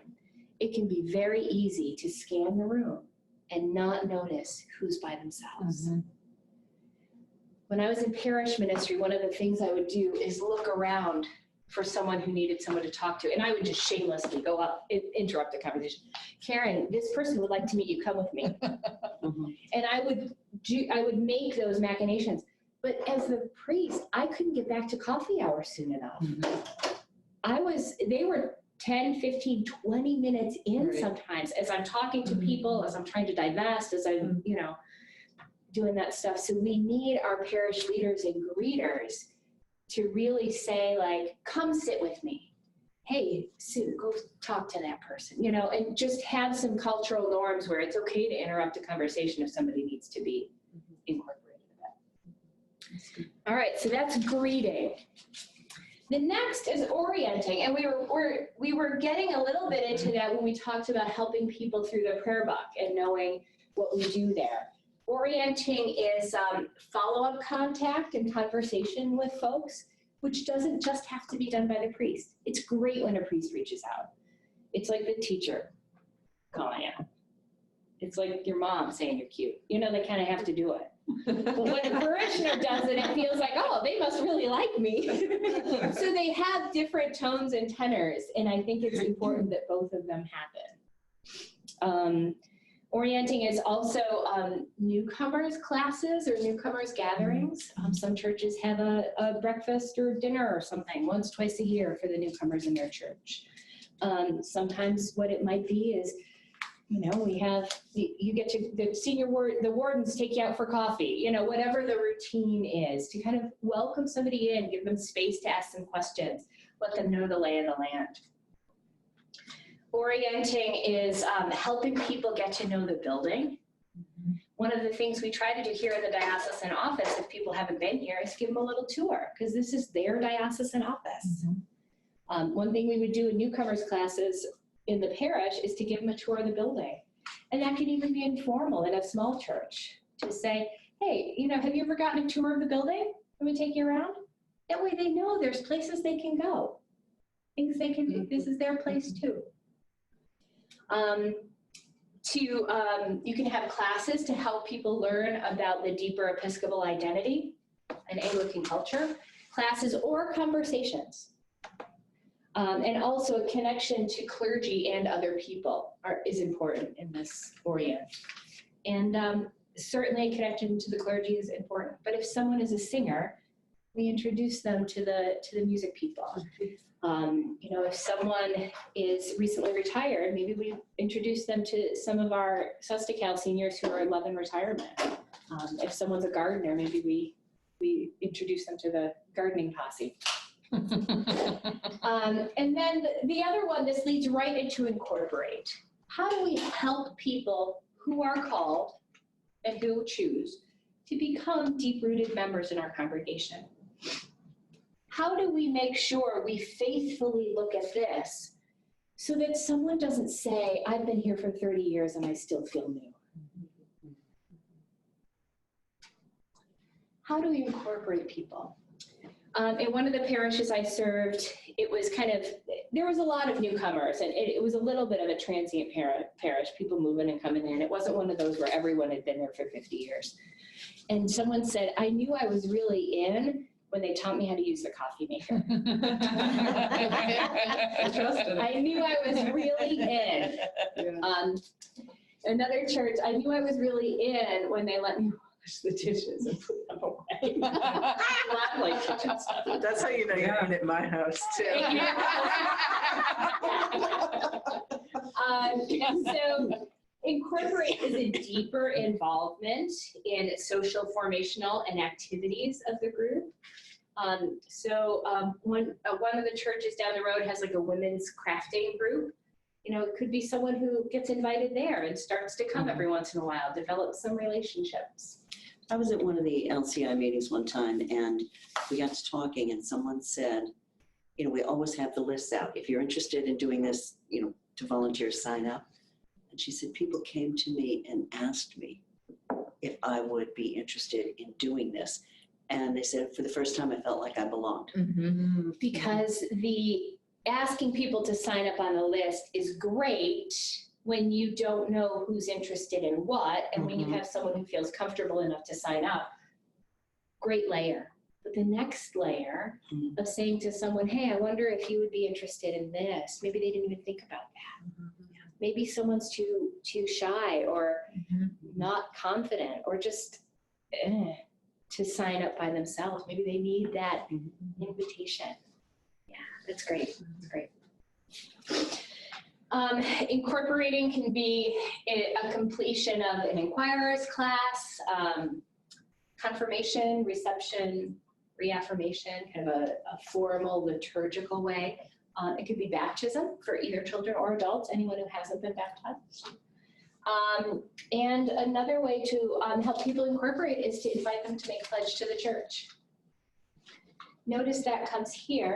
it can be very easy to scan the room and not notice who's by themselves. When I was in parish ministry, one of the things I would do is look around for someone who needed someone to talk to. And I would just shamelessly go up and interrupt the conversation. Karen, this person would like to meet you, come with me. And I would make those machinations. But as the priest, I couldn't get back to coffee hour soon enough. They were 10, 15, 20 minutes in sometimes as I'm talking to people, as I'm trying to divest, as I'm, doing that stuff. So we need our parish leaders and greeters to really say, like, come sit with me. Hey, Sue, go talk to that person, and just have some cultural norms where it's okay to interrupt a conversation if somebody needs to be incorporated in that. All right, so that's greeting. The next is orienting, and we were getting a little bit into that when we talked about helping people through the prayer book and knowing what we do there. Orienting is follow-up contact and conversation with folks, which doesn't just have to be done by the priest. It's great when a priest reaches out. It's like the teacher calling you. It's like your mom saying you're cute. You know, they kind of have to do it. But when a parishioner does it, it feels like, oh, they must really like me. So they have different tones and tenors, and I think it's important that both of them happen. Orienting is also newcomers classes or newcomers gatherings. Some churches have a breakfast or dinner or something once, twice a year for the newcomers in their church. Sometimes what it might be is, you know, we have, you get to, the wardens take you out for coffee, you know, whatever the routine is, to kind of welcome somebody in, give them space to ask some questions, let them know the lay of the land. Orienting is helping people get to know the building. One of the things we try to do here in the diocesan office, if people haven't been here, is give them a little tour, because this is their diocesan office. One thing we would do in newcomers classes in the parish is to give them a tour of the building. And that could even be informal in a small church, to say, hey, you know, have you ever gotten a tour of the building? Can we take you around? That way they know there's places they can go, things they can do. This is their place too. You can have classes to help people learn about the deeper Episcopal identity and Anglican culture, classes or conversations. And also a connection to clergy and other people is important in this Orient. And certainly a connection to the clergy is important. But if someone is a singer, we introduce them to the music people. You know, if someone is recently retired, maybe we introduce them to some of our Sustical seniors who are in love and retirement. If someone's a gardener, maybe we introduce them to the gardening posse. And then the other one, this leads right into incorporate. How do we help people who are called and who choose to become deep-rooted members in our congregation? How do we make sure we faithfully look at this so that someone doesn't say, I've been here for 30 years and I still feel new? How do we incorporate people? In one of the parishes I served, it was there was a lot of newcomers, and it was a little bit of a transient parish, people moving and coming in. It wasn't one of those where everyone had been there for 50 years. And someone said, I knew I was really in when they taught me how to use the coffee maker. I knew I was really in. Another church, I knew I was really in when they let me wash the dishes and put them away. I like kitchen stuff. That's how you know you're in at my house too. So incorporate is a deeper involvement in social, formational, and activities of the group. One of the churches down the road has like a women's crafting group. You know, it could be someone who gets invited there and starts to come every once in a while, develop some relationships. I was at one of the LCI meetings one time, and we got to talking, and someone said, you know, we always have the lists out. If you're interested in doing this, you know, to volunteer, sign up. And she said, people came to me and asked me if I would be interested in doing this. And they said, for the first time, I felt like I belonged. Because the asking people to sign up on the list is great when you don't know who's interested in what, and when you have someone who feels comfortable enough to sign up, great layer. But the next layer of saying to someone, hey, I wonder if you would be interested in this. Maybe they didn't even think about that. Maybe someone's too shy or not confident or just to sign up by themselves. Maybe they need that invitation. Yeah, that's great. That's great. Incorporating can be a completion of an inquirer's class, confirmation, reception, reaffirmation, kind of a formal liturgical way. It could be baptism for either children or adults, anyone who hasn't been baptized. And another way to help people incorporate is to invite them to make a pledge to the church. Notice that comes here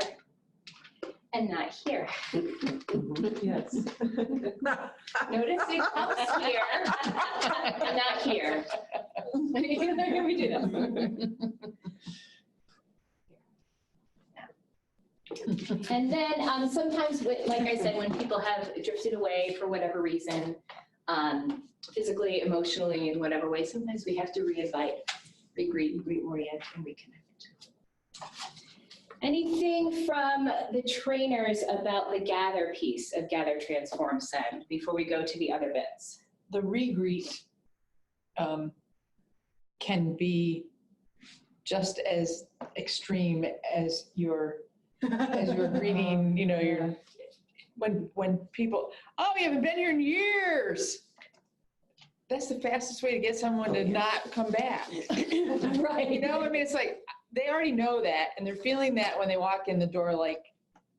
and not here. Yes. Notice it comes here and not here. They're gonna be doing that. And then sometimes, like I said, when people have drifted away for whatever reason, physically, emotionally, in whatever way, sometimes we have to re-invite, re-greet, reorient, and reconnect. Anything from the trainers about the gather piece of Gather, Transform, Send before we go to the other bits? The re-greet can be just as extreme as your greeting, you know, when people, oh, we haven't been here in years. That's the fastest way to get someone to not come back. Right. You know, I mean, it's like, they already know that, and they're feeling that when they walk in the door, like,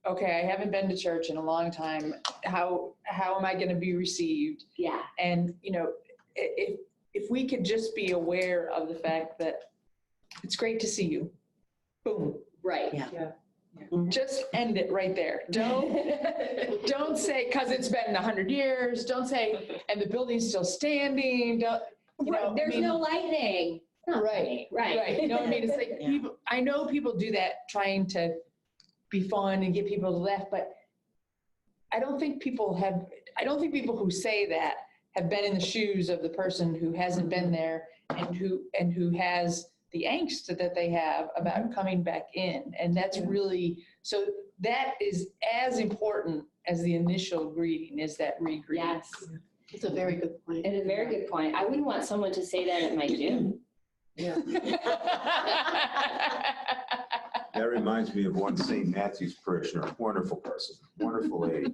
okay, I haven't been to church in a long time. How am I going to be received? Yeah. And, you know, if we could just be aware of the fact that it's great to see you. Boom. Right. Yeah. Just end it right there. Don't say, because it's been 100 years. Don't say, and the building's still standing. Don't, you know, There's I mean, no lightning. Right. You know what I mean? It's like people, I know people do that trying to be fun and get people to laugh, but I don't think people who say that have been in the shoes of the person who hasn't been there and who has the angst that they have about coming back in. And that's really, so that is as important as the initial greeting, is that re-greeting. Yes. It's a very good point. It's a very good point. I wouldn't want someone to say that at my gym. Yeah. That reminds me of one St. Matthew's parishioner, wonderful person, wonderful lady.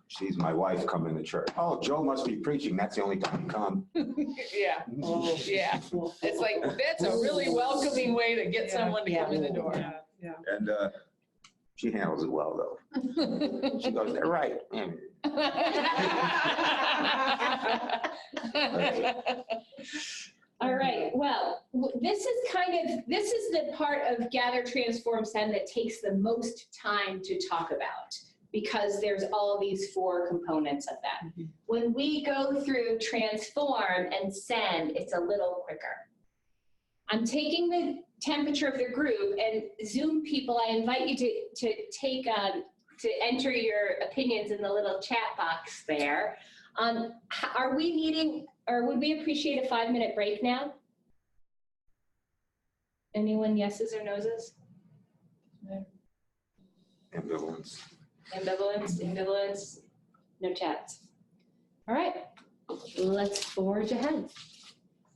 She's my wife coming to church. Oh, Joe must be preaching. That's the only time you come. Yeah. Yeah. It's like, that's a really welcoming way to get someone to come in the door. Yeah. And she handles it well, though. She goes, they're right. All right, well, this is the part of Gather, Transform, Send that takes the most time to talk about, because there's all these 4 components of that. Mm-hmm. When we go through Transform and Send, it's a little quicker. I'm taking the temperature of the group, and Zoom people, I invite you to take to enter your opinions in the little chat box there. Are we needing, or would we appreciate a 5-minute break now? Anyone yeses or noses? Ambivalence. Ambivalence, no chats. All right, let's forge ahead.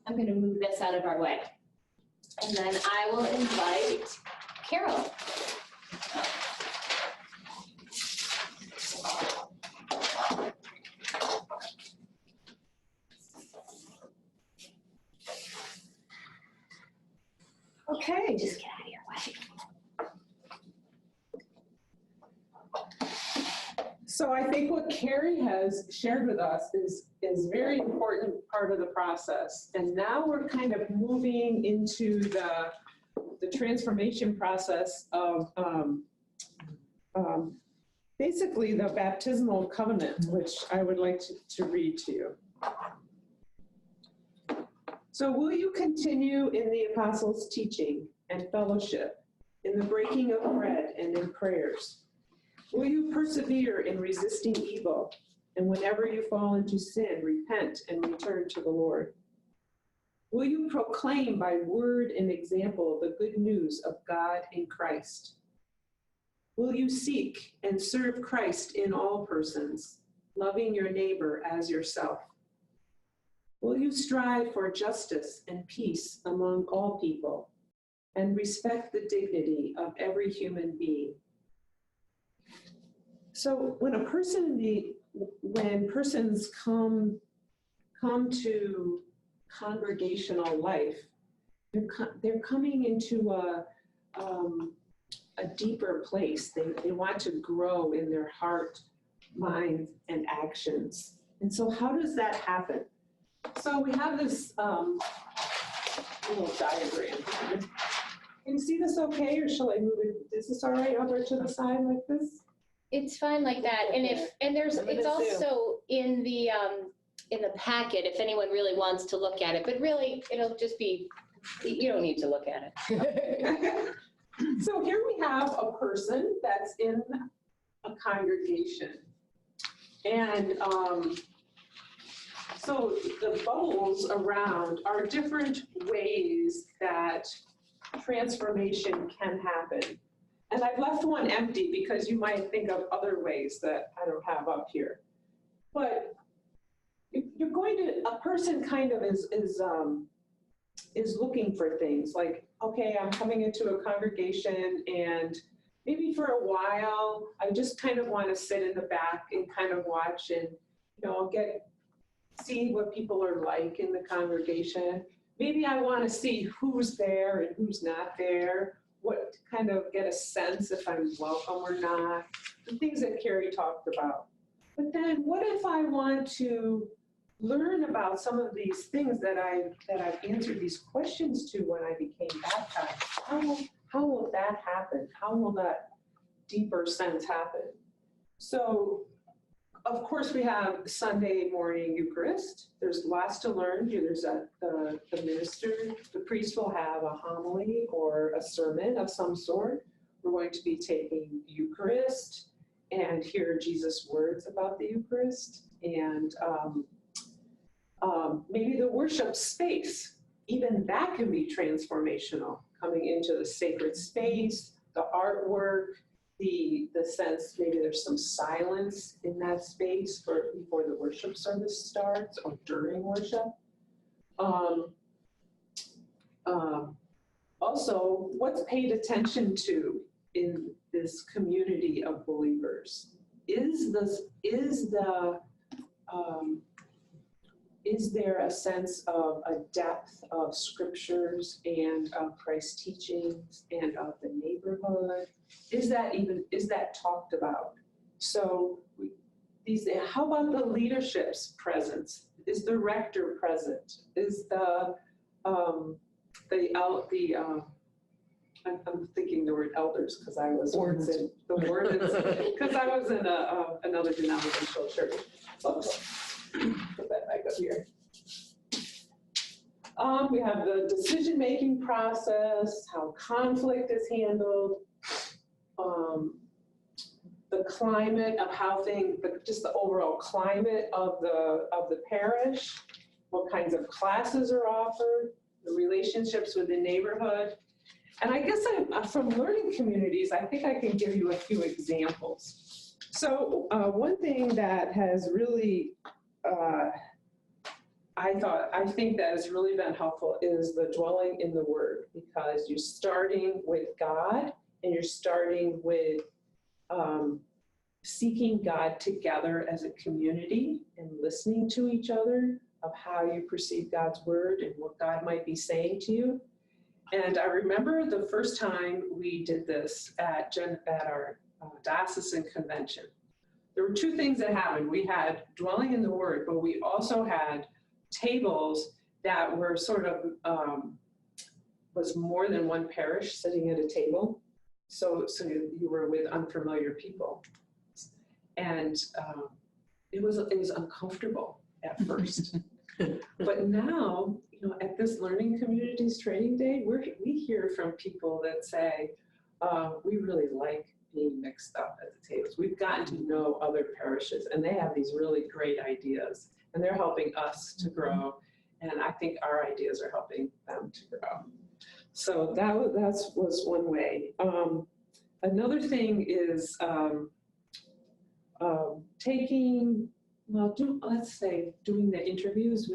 I'm going to move this out of our way. And then I will invite Carol. Okay. Just get out of your way. So I think what Carrie has shared with us is very important part of the process. And now we're kind of moving into the transformation process of basically the Baptismal Covenant, which I would like to read to you. So will you continue in the apostles' teaching and fellowship, in the breaking of bread and in prayers? Will you persevere in resisting evil, and whenever you fall into sin, repent and return to the Lord? Will you proclaim by word and example the good news of God in Christ? Will you seek and serve Christ in all persons, loving your neighbor as yourself? Will you strive for justice and peace among all people, and respect the dignity of every human being? So when persons come to congregational life, they're coming into a deeper place. They want to grow in their heart, mind, and actions. And so how does that happen? So we have this little diagram. Can you see this okay, or shall I move it? Is this all right over to the side like this? It's fine like that. And there's, I'm gonna it's zoom. also in the in the packet if anyone really wants to look at it, but really it'll just be, you don't need to look at it. So here we have a person that's in a congregation. And so the bubbles around are different ways that transformation can happen. And I've left one empty because you might think of other ways that I don't have up here. But you're going to, a person kind of is looking for things like, okay, I'm coming into a congregation and maybe for a while, I just kind of want to sit in the back and kind of watch and, see what people are like in the congregation. Maybe I want to see who's there and who's not there, what kind of get a sense if I'm welcome or not, the things that Carrie talked about. But then what if I want to learn about some of these things that I've answered these questions to when I became baptized? How will that happen? How will that deeper sense happen? So, of course, we have Sunday morning Eucharist. There's lots to learn. There's the minister, the priest will have a homily or a sermon of some sort. We're going to be taking Eucharist and hear Jesus' words about the Eucharist. And maybe the worship space, even that can be transformational, coming into the sacred space, the artwork, the sense maybe there's some silence in that space before the worship service starts or during worship. Also, what's paid attention to in this community of believers? Is there a sense of a depth of scriptures and of Christ's teachings and of the neighborhood? Is that talked about? So how about the leadership's presence? Is the rector present? Is I'm thinking the word elders because I was in the wardens because I was in another denominational church. So, put that back up here. We have the decision-making process, how conflict is handled, the climate of how just the overall climate of the parish, what kinds of classes are offered, the relationships with the neighborhood. And I guess from learning communities, I think I can give you a few examples. So one thing that has really I think that has really been helpful is the dwelling in the Word, because you're starting with God and you're starting with seeking God together as a community and listening to each other of how you perceive God's Word and what God might be saying to you. And I remember the first time we did this at our diocesan convention. There were two things that happened. We had dwelling in the Word, but we also had tables that were sort of, was more than one parish sitting at a table. So you were with unfamiliar people. And it was uncomfortable at first. But now, at this Learning Communities Training Day, we hear from people that say, we really like being mixed up at the tables. We've gotten to know other parishes, and they have these really great ideas, and they're helping us to grow, and I think our ideas are helping them to grow. So that was one way. Another thing is doing the interviews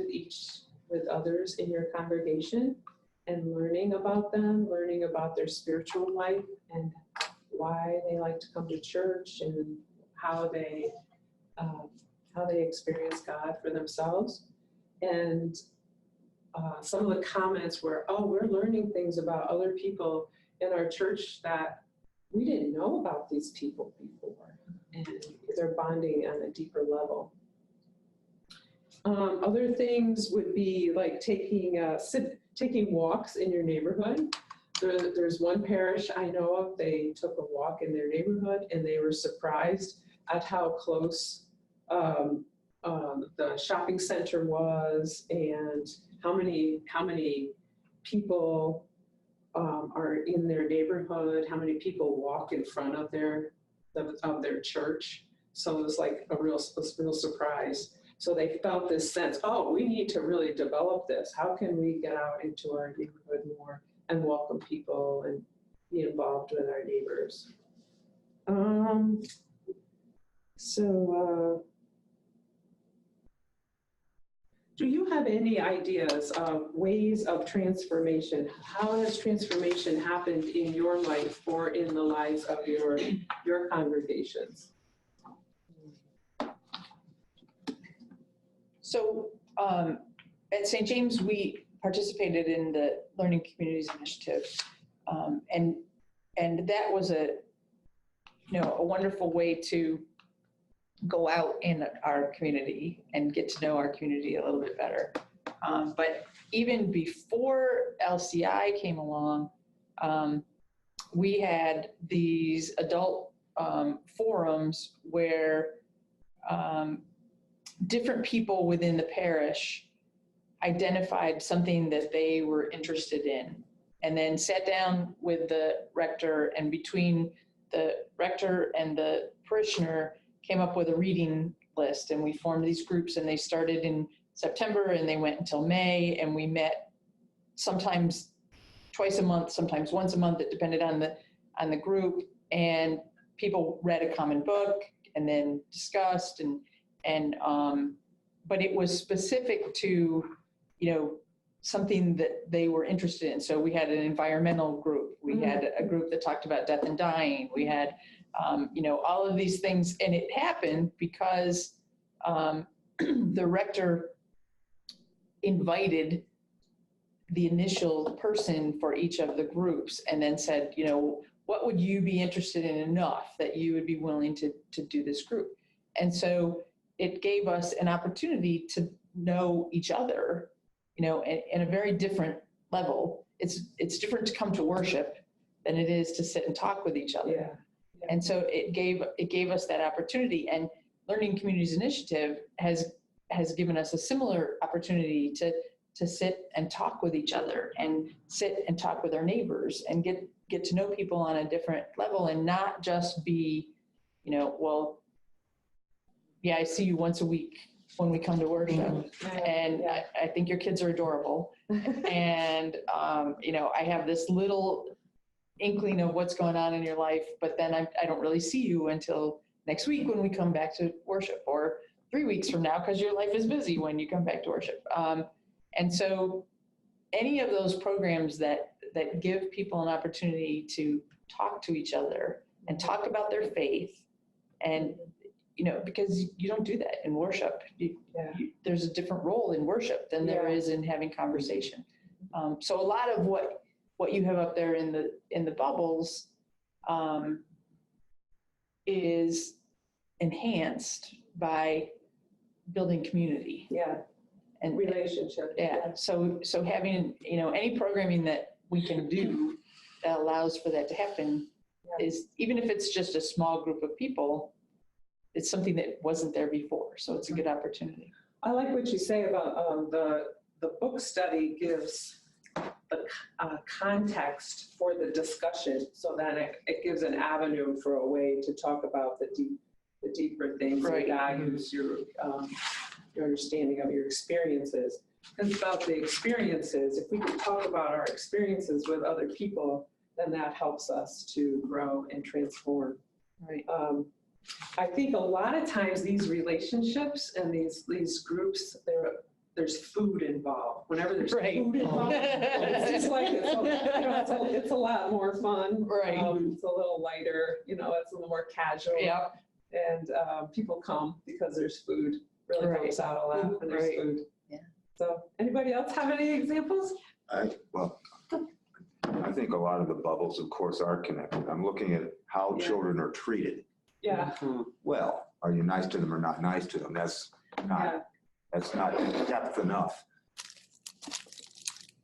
with others in your congregation and learning about them, learning about their spiritual life and why they like to come to church and how they experience God for themselves. And some of the comments were, we're learning things about other people in our church that we didn't know about these people before, and they're bonding on a deeper level. Other things would be like taking walks in your neighborhood. There's one parish I know of, they took a walk in their neighborhood and they were surprised at how close the shopping center was, and how many people are in their neighborhood, how many people walk in front of their church. So it was like a real surprise. So they felt this sense, oh, we need to really develop this. How can we get out into our neighborhood more and welcome people and be involved with our neighbors? Do you have any ideas of ways of transformation? How has transformation happened in your life or in the lives of your congregations? So at St. James, we participated in the Learning Communities Initiative. And that was a wonderful way to go out in our community and get to know our community a little bit better. But even before LCI came along, we had these adult forums where different people within the parish identified something that they were interested in, and then sat down with the rector, and between the rector and the parishioner came up with a reading list, and we formed these groups, and they started in September and they went until May, and we met sometimes twice a month, sometimes once a month. It depended on the group, and people read a common book and then discussed, but it was specific to, something that they were interested in. So we had an environmental group. We had a group that talked about death and dying. We had, all of these things. And it happened because the rector invited the initial person for each of the groups and then said, what would you be interested in enough that you would be willing to do this group? And so it gave us an opportunity to know each other, in a very different level. It's different to come to worship than it is to sit and talk with each other. Yeah. And so it gave us that opportunity. And Learning Communities Initiative has given us a similar opportunity to sit and talk with each other and sit and talk with our neighbors and get to know people on a different level, and not just be, I see you once a week when we come to worship, and I think your kids are adorable, and I have this little inkling of what's going on in your life, but then I don't really see you until next week when we come back to worship, or 3 weeks from now because your life is busy when you come back to worship. And so any of those programs that give people an opportunity to talk to each other and talk about their faith, and because you don't do that in worship. There's a different role in worship than there is in having conversation. So a lot of what you have up there in the bubbles is enhanced by building community. And relationship. So having, any programming that we can do that allows for that to happen is, even if it's just a small group of people, it's something that wasn't there before. So it's a good opportunity. I like what you say about the book study gives the context for the discussion, so that it gives an avenue for a way to talk about the deeper things, Right. your values, your understanding of your experiences. Because about the experiences, if we can talk about our experiences with other people, then that helps us to grow and transform. Right. I think a lot of times these relationships and these groups, there's food involved. Whenever there's food involved, it's just like it's a lot more fun. Right. It's a little lighter. It's a little more casual. Yeah. And people come because there's food. Really helps out a lot when there's food. Yeah. So, anybody else have any examples? I think a lot of the bubbles, of course, are connected. I'm looking at how children are treated. Yeah. Well, are you nice to them or not nice to them? That's not depth enough.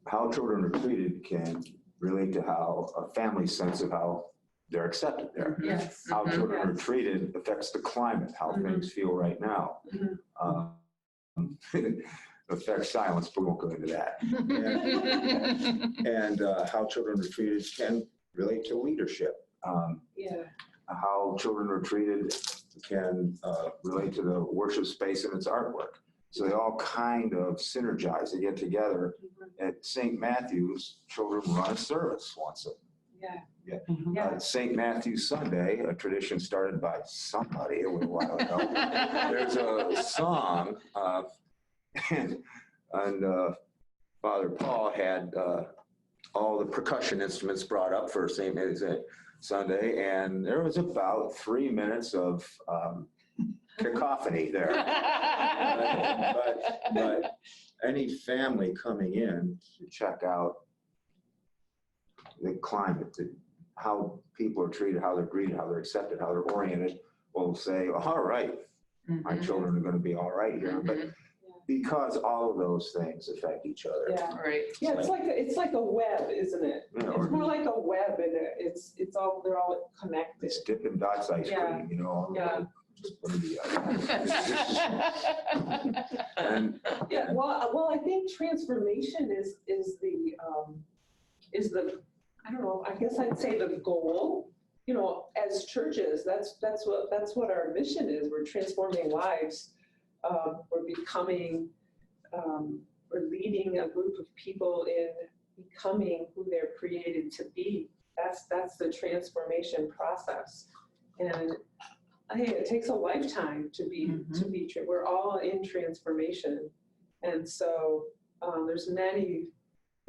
How children are treated can relate to how a family's sense of how they're accepted there. Yes. How Mhm. children are Yes. treated affects the climate, how things feel right now. Affects silence, but we won't go into that. And how children are treated can relate to leadership. Yeah. How children are treated can relate to the worship space and its artwork. So they all kind of synergize. They get together. At St. Matthew's, children run a service once a St. Matthew's Sunday, a tradition started by somebody a little while ago. There's a song, and Father Paul had all the percussion instruments brought up for St. Matthew's Sunday, and there was about 3 minutes of cacophony there. But any family coming in to check out the climate, how people are treated, how they're greeted, how they're accepted, how they're oriented, will say, all right, my children are going to be all right here. But because all of those things affect each other. Yeah. Right. Yeah, it's like a web, isn't it? Yeah, It's more like a web, and it's all, they're all connected. It's Dippin' Dots ice cream, Yeah. you know. Yeah. Just put it together. And Yeah, well, I think transformation is the I don't know, I guess I'd say the goal. You know, as churches, that's what our mission is. We're transforming lives. We're becoming, we're leading a group of people in becoming who they're created to be. That's the transformation process. And I think it takes a lifetime to be, we're all in transformation. And so there's many,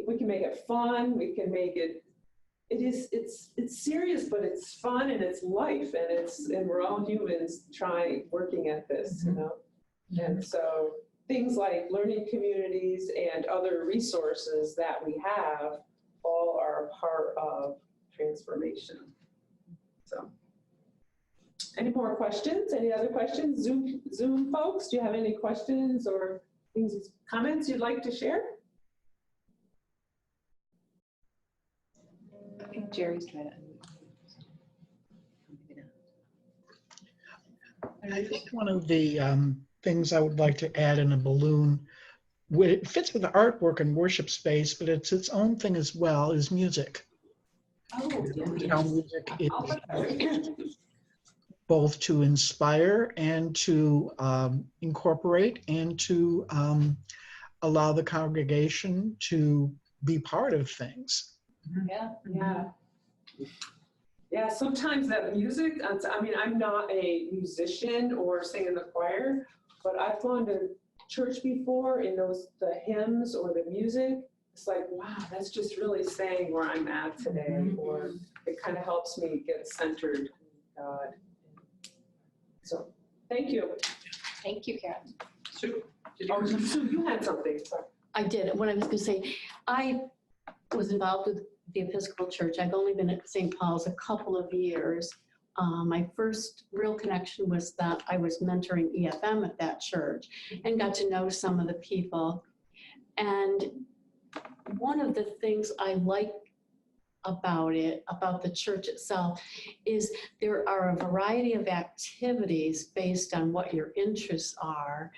we can make it fun, we can make it, it's serious, but it's fun and it's life, and we're all humans working at this, you know? And so things like learning communities and other resources that we have all are a part of transformation. So, any more questions? Any other questions? Zoom folks, do you have any questions or things, comments you'd like to share? I think Jerry's trying to. I think one of the things I would like to add in a balloon, it fits with the artwork and worship space, but it's its own thing as well, is music. Oh, You know, music is both to inspire and to incorporate and to allow the congregation to be part of things. Yeah, sometimes that music, I mean, I'm not a musician or sing in the choir, but I've gone to church before in the hymns or the music. It's like, wow, that's just really saying where I'm at today, or it kind of helps me get centered in God. So, thank you. Thank you, Karen. Sue, you had something. Sorry. I did. What I was going to say, I was involved with the Episcopal Church. I've only been at St. Paul's a couple of years. My first real connection was that I was mentoring EFM at that church and got to know some of the people. And one of the things I like about the church itself, is there are a variety of activities based on what your interests are.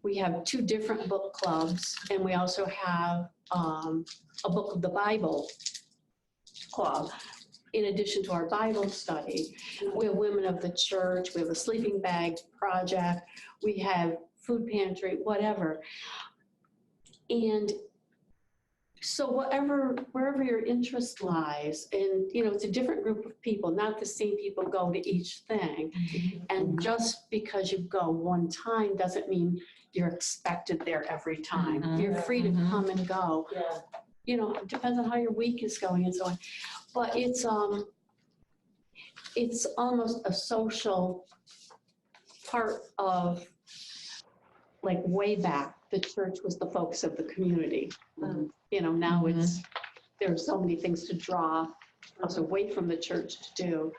We have 2 different book clubs, and we also have a book of the Bible club, in addition to our Bible study. We have Women of the Church, we have a sleeping bag project, we have food pantry, whatever. And so wherever your interest lies, and you know, it's a different group of people, not the same people go to each thing. And just because you go one time doesn't mean you're expected there every time. You're free to come and go. Yeah. You know, it depends on how your week is going and so on. But it's almost a social part of, like, way back, the church was the focus of the community. You know, now there's so many things to draw us away from the church to do.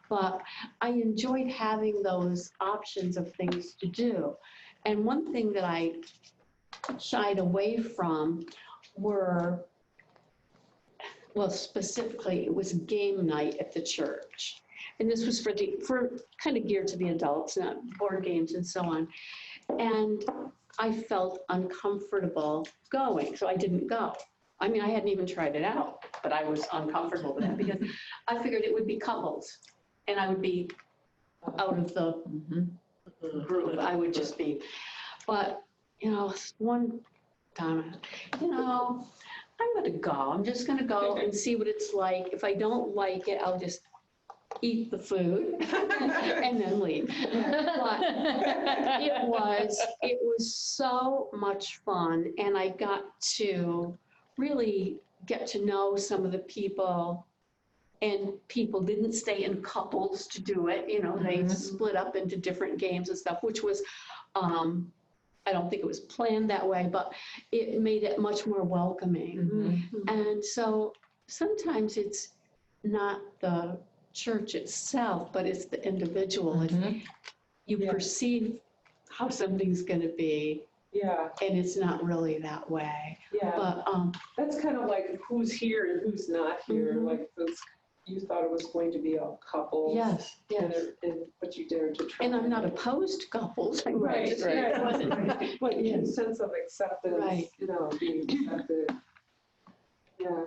But I enjoyed having those options of things to do. And one thing that I shied away from were well, specifically, it was game night at the church. And this was for kind of geared to the adults, not board games and so on. And I felt uncomfortable going, so I didn't go. I mean, I hadn't even tried it out, but I was uncomfortable with that because I figured it would be couples and I would be out of the group. I would just be, but, you know, one time, you know, I'm going to go. I'm just going to go and see what it's like. If I don't like it, I'll just eat the food and then leave. But it was so much fun, and I got to really get to know some of the people, and people didn't stay in couples to do it. You know, they split up into different games and stuff, which was, I don't think it was planned that way, but it made it much more welcoming. And so sometimes it's not the church itself, but it's the individual. You perceive how something's going to be, and it's not really that way. But that's kind of like who's here and who's not here. Like those, you thought it was going to be a couple. Yes. But you dared to try. And I'm not opposed to couples. Right. It wasn't. But a sense of acceptance, Right. you know, being accepted. Yeah.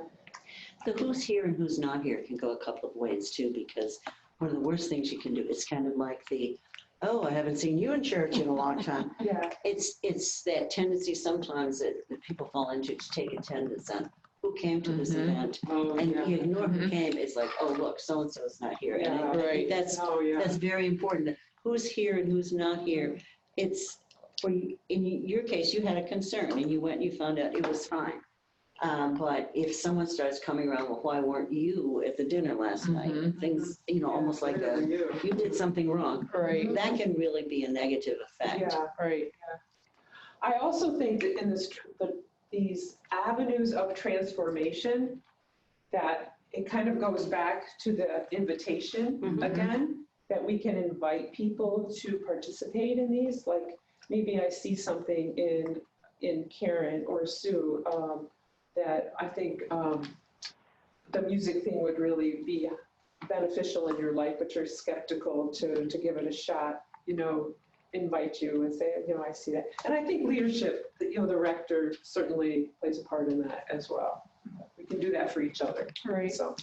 The who's here and who's not here can go a couple of ways too, because one of the worst things you can do is kind of like the, oh, I haven't seen you in church in a long time. It's that tendency sometimes that people fall into to take attendance on who came to this event, and you ignore who came. It's like, oh, look, so-and-so's not here. And I think that's very important. Who's here and who's not here. It's for you, in your case, you had a concern and you went and you found out it was fine. But if someone starts coming around, well, why weren't you at the dinner last night? Things, you know, almost like you did something wrong. Right. That can really be a negative effect. Right. I also think that in these avenues of transformation, that it kind of goes back to the invitation again, that we can invite people to participate in these. Like maybe I see something in Karen or Sue, that I think the music thing would really be beneficial in your life, but you're skeptical to give it a shot, you know, invite you and say, you know, I see that. And I think leadership, you know, the rector certainly plays a part in that as well. We can do that for each other. Right. So,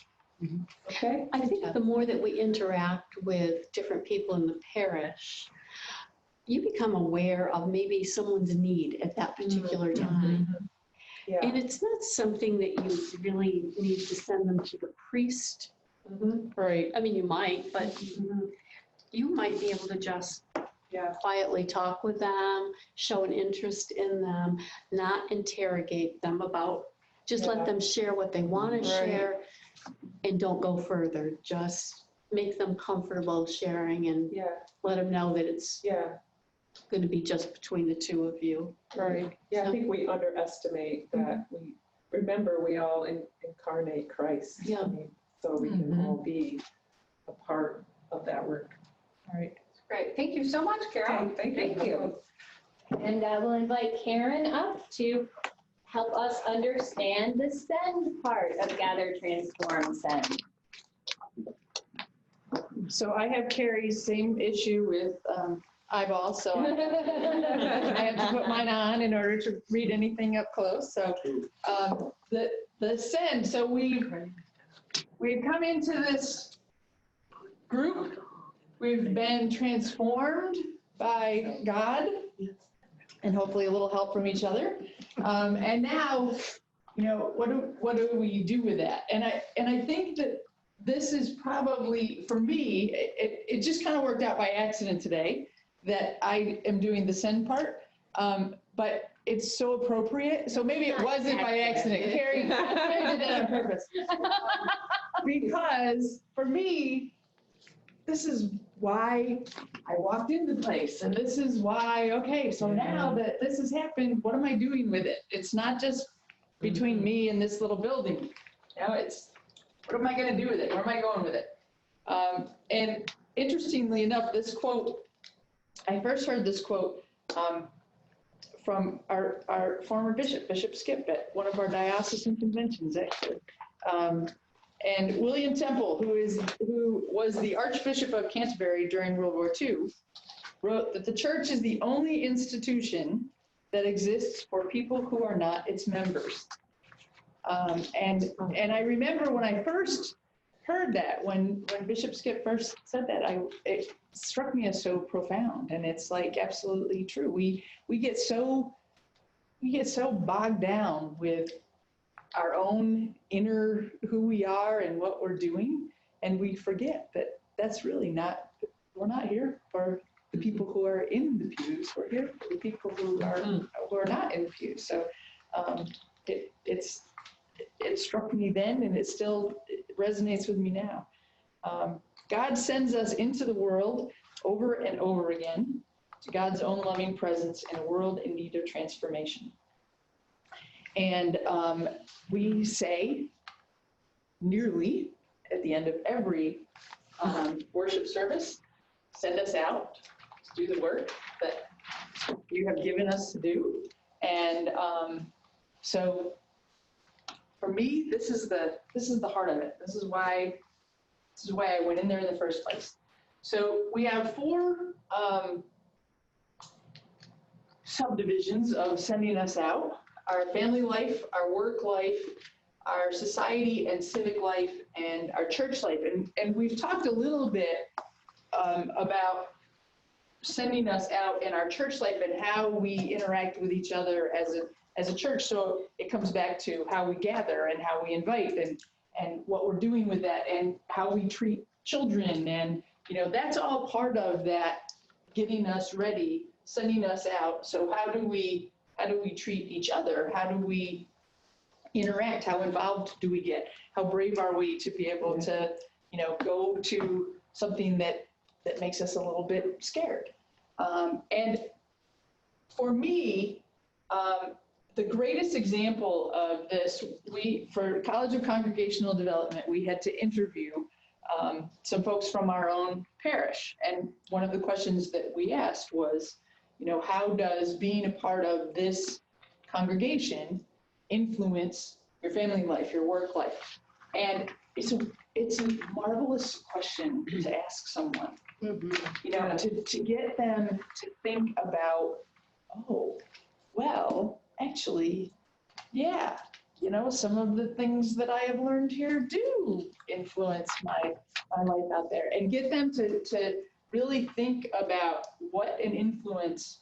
okay. I think the more that we interact with different people in the parish, you become aware of maybe someone's need at that particular time. And it's not something that you really need to send them to the priest. Right. I mean, you might, but you might be able to just quietly talk with them, show an interest in them, not interrogate them about, just let them share what they want to share and don't go further. Just make them comfortable sharing and let them know that it's going to be just between the two of you. Right. Yeah, I think we underestimate that. We all incarnate Christ. I mean, so we can all be a part of that work. All right. Great. Thank you so much, Carol. Okay, thank you. And we'll invite Karen up to help us understand the send part of Gather, Transform, Send. So I have Carrie's same issue with eyeballs, so I have to put mine on in order to read anything up close. So the send. So we've come into this group. We've been transformed by God, and hopefully a little help from each other. And now, you know, what do we do with that? And I think that this is probably, for me, it just kind of worked out by accident today that I am doing the send part, but it's so appropriate. So maybe it wasn't by accident. Carrie did that on purpose. Because for me, this is why I walked into the place, and this is why, okay, so now that this has happened, what am I doing with it? It's not just between me and this little building. You know, it's, what am I going to do with it? Where am I going with it? And interestingly enough, this quote, I first heard this quote from our former bishop, Bishop Skip, at one of our diocesan conventions, actually. And William Temple, who was the Archbishop of Canterbury during World War II, wrote that the church is the only institution that exists for people who are not its members. And I remember when I first heard that, when Bishop Skip first said that, it struck me as so profound, and it's like absolutely true. We get so bogged down with our own inner who we are and what we're doing, and we forget that that's really not, we're not here for the people who are in the pews. We're here for the people who are not in the pews. So it struck me then, and it still resonates with me now. God sends us into the world over and over again to God's own loving presence in a world in need of transformation. And we say nearly at the end of every worship service, send us out to do the work that you have given us to do. And so for me, this is the heart of it. This is why I went in there in the first place. So we have 4 subdivisions of sending us out: our family life, our work life, our society and civic life, and our church life. And we've talked a little bit about sending us out in our church life and how we interact with each other as a church. So it comes back to how we gather and how we invite and what we're doing with that and how we treat children. And, that's all part of that getting us ready, sending us out. So how do we treat each other? How do we interact? How involved do we get? How brave are we to be able to, go to something that makes us a little bit scared? And for me, the greatest example of this, for College of Congregational Development, we had to interview some folks from our own parish. And one of the questions that we asked was, how does being a part of this congregation influence your family life, your work life? And it's a marvelous question to ask someone, to get them to think about, oh, well, actually, yeah, some of the things that I have learned here do influence my life out there, and get them to really think about what an influence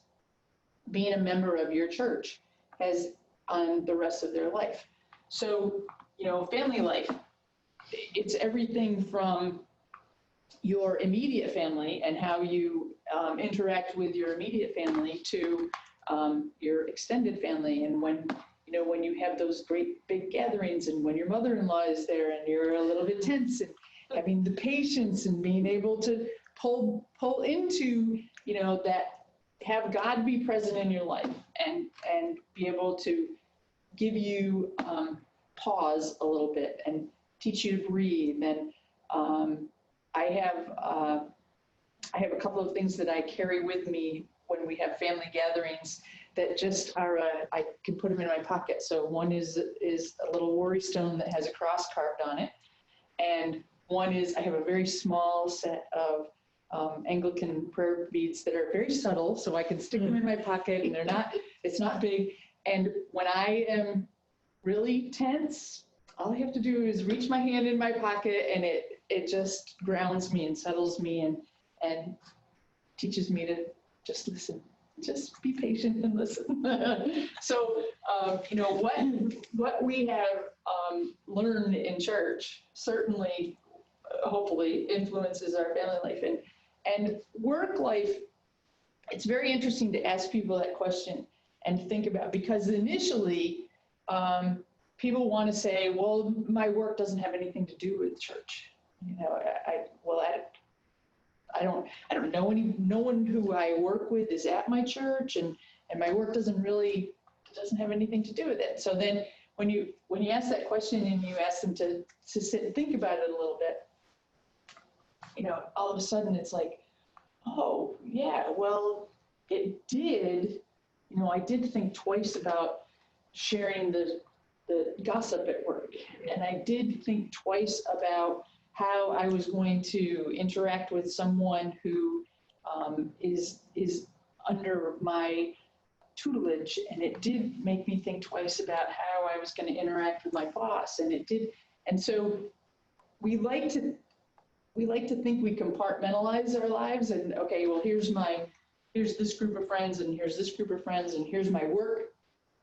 being a member of your church has on the rest of their life. So, family life, it's everything from your immediate family and how you interact with your immediate family to your extended family. And when you have those great big gatherings, and when your mother-in-law is there and you're a little bit tense, and having the patience and being able to pull into, that, have God be present in your life and be able to give you pause a little bit and teach you to breathe. And I have a couple of things that I carry with me when we have family gatherings that just are, I can put them in my pocket. So one is a little worry stone that has a cross carved on it. And one is, I have a very small set of Anglican prayer beads that are very subtle, so I can stick them in my pocket, and it's not big. And when I am really tense, all I have to do is reach my hand in my pocket, and it just grounds me and settles me and teaches me to just listen. Just be patient and listen. So, what we have learned in church certainly, hopefully, influences our family life. And work life, it's very interesting to ask people that question and think about, because initially, people want to say, well, my work doesn't have anything to do with church. I don't know no one who I work with is at my church, and my work doesn't have anything to do with it. So then when you ask that question and you ask them to sit and think about it a little bit, all of a sudden it's like, oh yeah, well, it did, I did think twice about sharing the the gossip at work. And I did think twice about how I was going to interact with someone who is under my tutelage, and it did make me think twice about how I was going to interact with my boss, and it did. And so we like to think we compartmentalize our lives, and okay, well, here's this group of friends, and here's this group of friends, and here's my work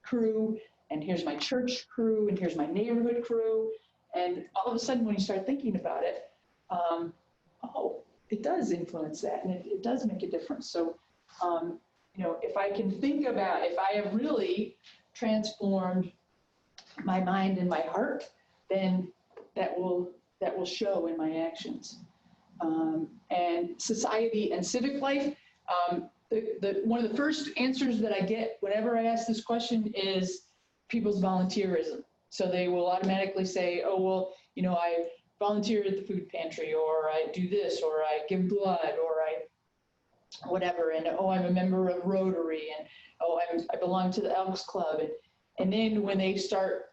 crew, and here's my church crew, and here's my neighborhood crew. And all of a sudden, when you start thinking about it, oh, it does influence that, and it does make a difference. So, if I can think about if I have really transformed my mind and my heart, then that will show in my actions. And society and civic life, one of the first answers that I get whenever I ask this question is people's volunteerism. So they will automatically say, oh, well, I volunteer at the food pantry, or I do this, or I give blood, or I whatever, and oh, I'm a member of Rotary, and oh, I belong to the Elks Club. And then when they start,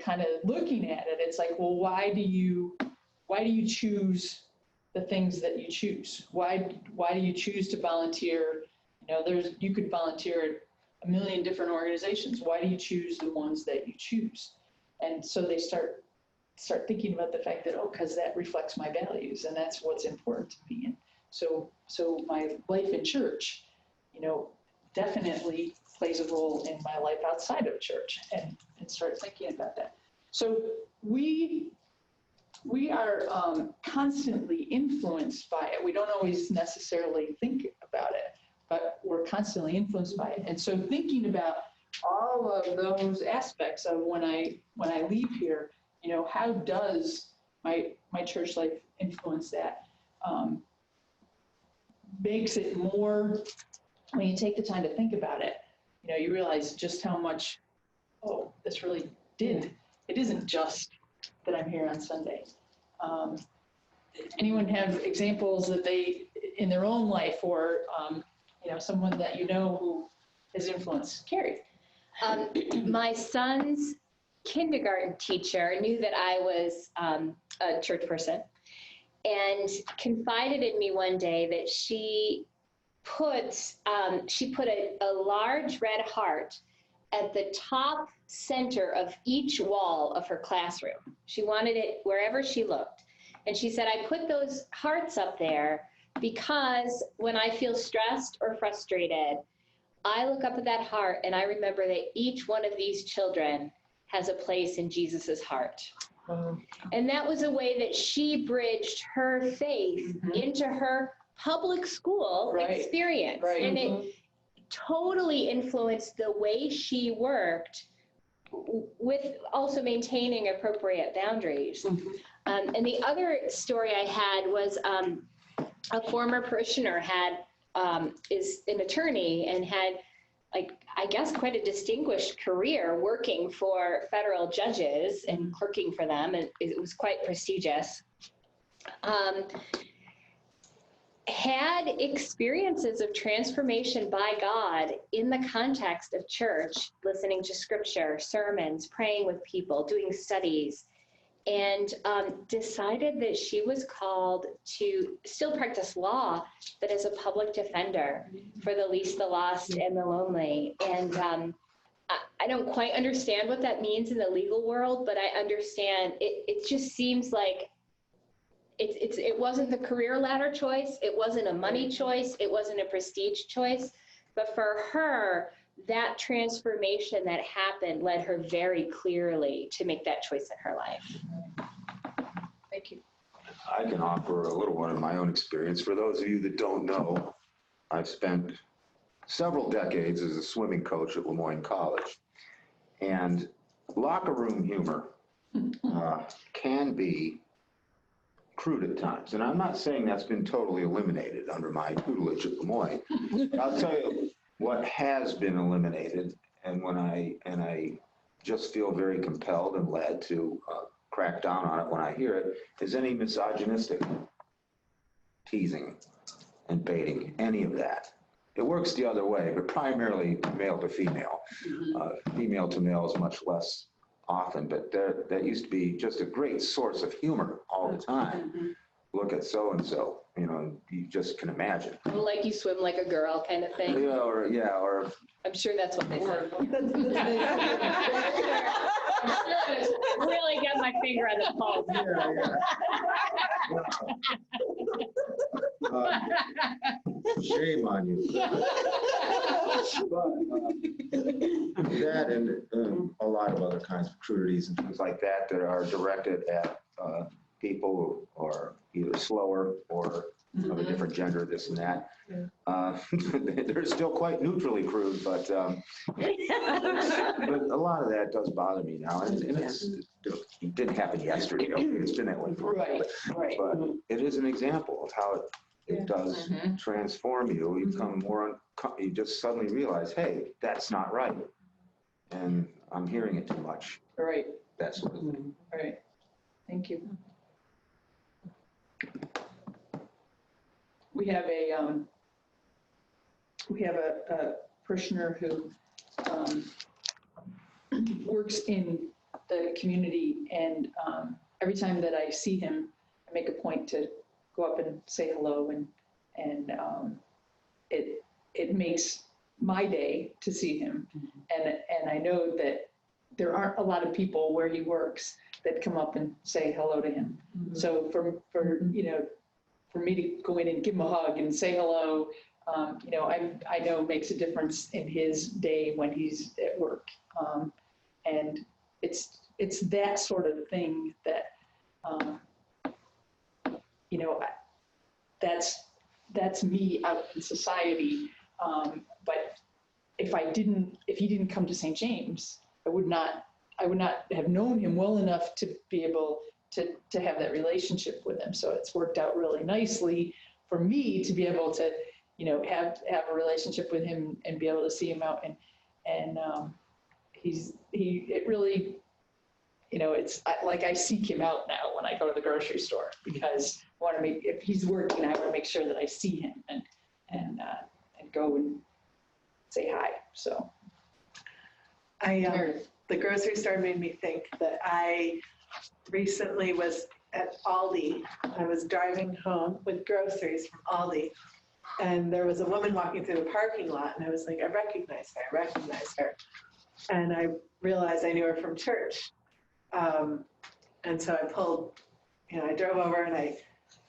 kind of looking at it, it's like, well, why do you choose the things that you choose? Why do you choose to volunteer? You could volunteer at a million different organizations. Why do you choose the ones that you choose? And so they start thinking about the fact that, oh, because that reflects my values, and that's what's important to me. And so my life in church, definitely plays a role in my life outside of church, and start thinking about that. So we are constantly influenced by it. We don't always necessarily think about it, but we're constantly influenced by it. And so thinking about all of those aspects of when I leave here, how does my church life influence that? Makes it more, when you take the time to think about it, you realize just how much, oh, this really did. It isn't just that I'm here on Sunday. Anyone have examples that they, in their own life, or someone that who has influenced? Carrie. My son's kindergarten teacher knew that I was a church person, and confided in me one day that she put a large red heart at the top center of each wall of her classroom. She wanted it wherever she looked. And she said, I put those hearts up there because when I feel stressed or frustrated, I look up at that heart and I remember that each one of these children has a place in Jesus's heart. And that was a way that she bridged her faith into her public school experience. Right. And it totally influenced the way she worked, with also maintaining appropriate boundaries. And the other story I had was a former parishioner is an attorney and had, I guess, quite a distinguished career working for federal judges and clerking for them, and it was quite prestigious. Had experiences of transformation by God in the context of church, listening to scripture, sermons, praying with people, doing studies, and decided that she was called to still practice law, but as a public defender for the least, the lost, and the lonely. And I don't quite understand what that means in the legal world, but I understand it just seems like it wasn't the career ladder choice, it wasn't a money choice, it wasn't a prestige choice, but for her, that transformation that happened led her very clearly to make that choice in her life. Thank you. I can offer a little one of my own experience. For those of you that don't know, I've spent several decades as a swimming coach at Lemoyne College. And locker room humor can be crude at times. And I'm not saying that's been totally eliminated under my tutelage at Lemoyne. I'll tell you what has been eliminated, and I just feel very compelled and led to crack down on it when I hear it, is any misogynistic teasing and baiting, any of that. It works the other way, but primarily male to female. Female to male is much less often, but that used to be just a great source of humor all the time. Look at so-and-so, you know, you just can imagine. Like you swim like a girl kind of thing. Or I'm sure that's what they said. Really got my finger on the pulse. Shame on you. That and a lot of other kinds of crudities and things like that are directed at people who are either slower or of a different gender, this and that. They're still quite neutrally crude, but a lot of that does bother me now. And it didn't happen yesterday. It's been that way for a while. Right. But it is an example of how it does transform you. You become more, you just suddenly realize, hey, that's not right. And I'm hearing it too much. Right. That sort of thing. Right. Thank you. We have a parishioner who works in the community, and every time that I see him, I make a point to go up and say hello, and it makes my day to see him, and I know that there aren't a lot of people where he works that come up and say hello to him. So for me to go in and give him a hug and say hello, I know makes a difference in his day when he's at work. And it's that sort of thing that, that's me out in society. But if he didn't come to St. James, I would not have known him well enough to be able to have that relationship with him. So it's worked out really nicely for me to be able to, have a relationship with him and be able to see him out. And it really, I seek him out now when I go to the grocery store, because if he's working, I want to make sure that I see him and go and say hi. So The grocery store made me think that I recently was at Aldi. I was driving home with groceries from Aldi, and there was a woman walking through the parking lot, and I was like, I recognize her. And I realized I knew her from church. And so I drove over and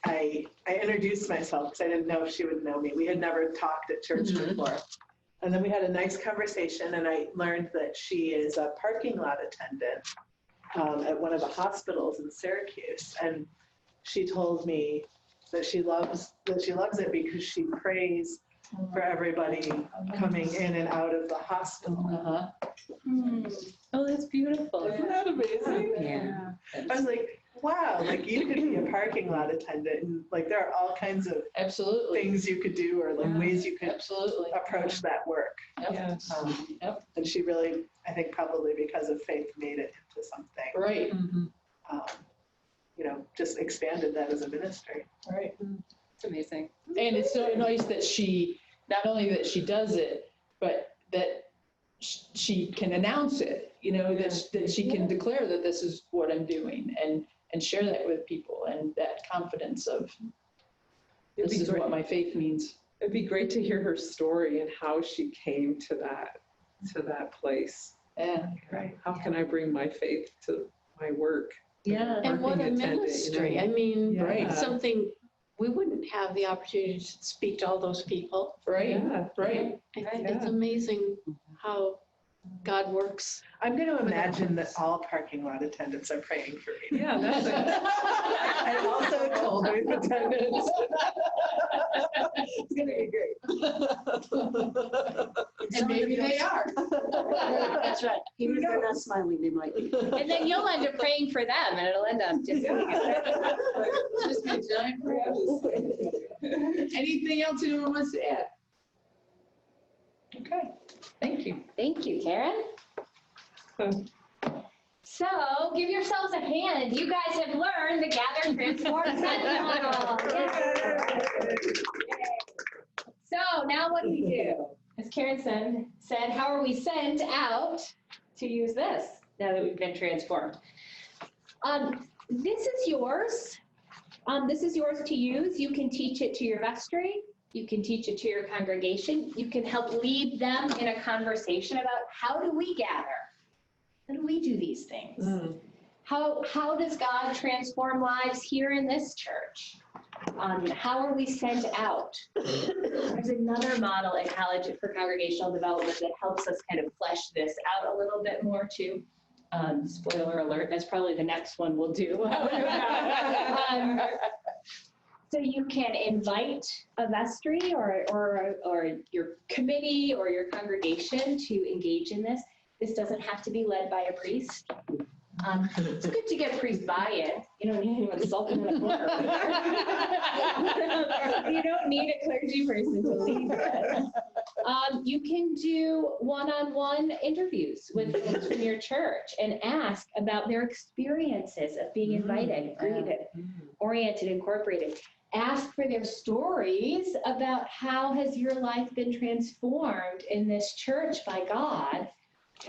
I introduced myself because I didn't know if she would know me. We had never talked at church before. And then we had a nice conversation, and I learned that she is a parking lot attendant at one of the hospitals in Syracuse. And she told me that she loves it because she prays for everybody coming in and out of the hospital. Oh, that's beautiful. Isn't that amazing? Yeah. I was like, wow, like you could be a parking lot attendant, and like there are all kinds of things you could do, or like ways you could approach that work. Yes. And she really, I think probably because of faith, made it into something. Right. Just expanded that as a ministry. Right. It's amazing. And it's so nice that she, not only that she does it, but that she can announce it, that she can declare that this is what I'm doing and share that with people, and that confidence of this is what my faith means. It'd be great to hear her story and how she came to that place. Yeah. Right. How can I bring my faith to my work? Yeah, and what a ministry. I mean, Yeah. something, we wouldn't have the opportunity to speak to all those people. Right. Yeah. Right. I think it's amazing how God works. I'm going to imagine that all parking lot attendants are praying for me. Yeah, that's it. I also told her attendants. It's going to be great. And maybe they are. That's right. Even if they're not smiling, they might be. And then you'll end up praying for them, and it'll end up just. Just a giant prayer. Anything else anyone wants to add? Okay, thank you. Thank you, Karen. So give yourselves a hand. You guys have learned the Gather, Transform, Send model. So now what do we do? As Karen said, how are we sent out to use this? now that we've been transformed. This is yours. This is yours to use. You can teach it to your vestry. You can teach it to your congregation. You can help lead them in a conversation about how do we gather? How do we do these things? How does God transform lives here in this church? How are we sent out? There's another model in College for Congregational Development that helps us kind of flesh this out a little bit more too. Spoiler alert, that's probably the next one we'll do. So you can invite a vestry or your committee or your congregation to engage in this. This doesn't have to be led by a priest. It's good to get priest buy-in. You don't need anyone sulking in the corner. You don't need a clergy person to lead this. You can do one-on-one interviews with folks from your church and ask about their experiences of being invited, greeted, oriented, incorporated. Ask for their stories about how has your life been transformed in this church by God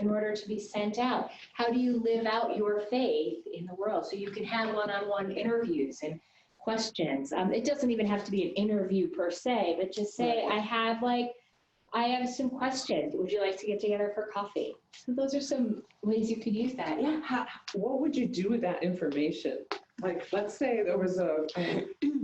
in order to be sent out. How do you live out your faith in the world? So you can have one-on-one interviews and questions. It doesn't even have to be an interview per se, but just say, I have some questions. Would you like to get together for coffee? So those are some ways you could use that. Yeah. What would you do with that information? Like, let's say there was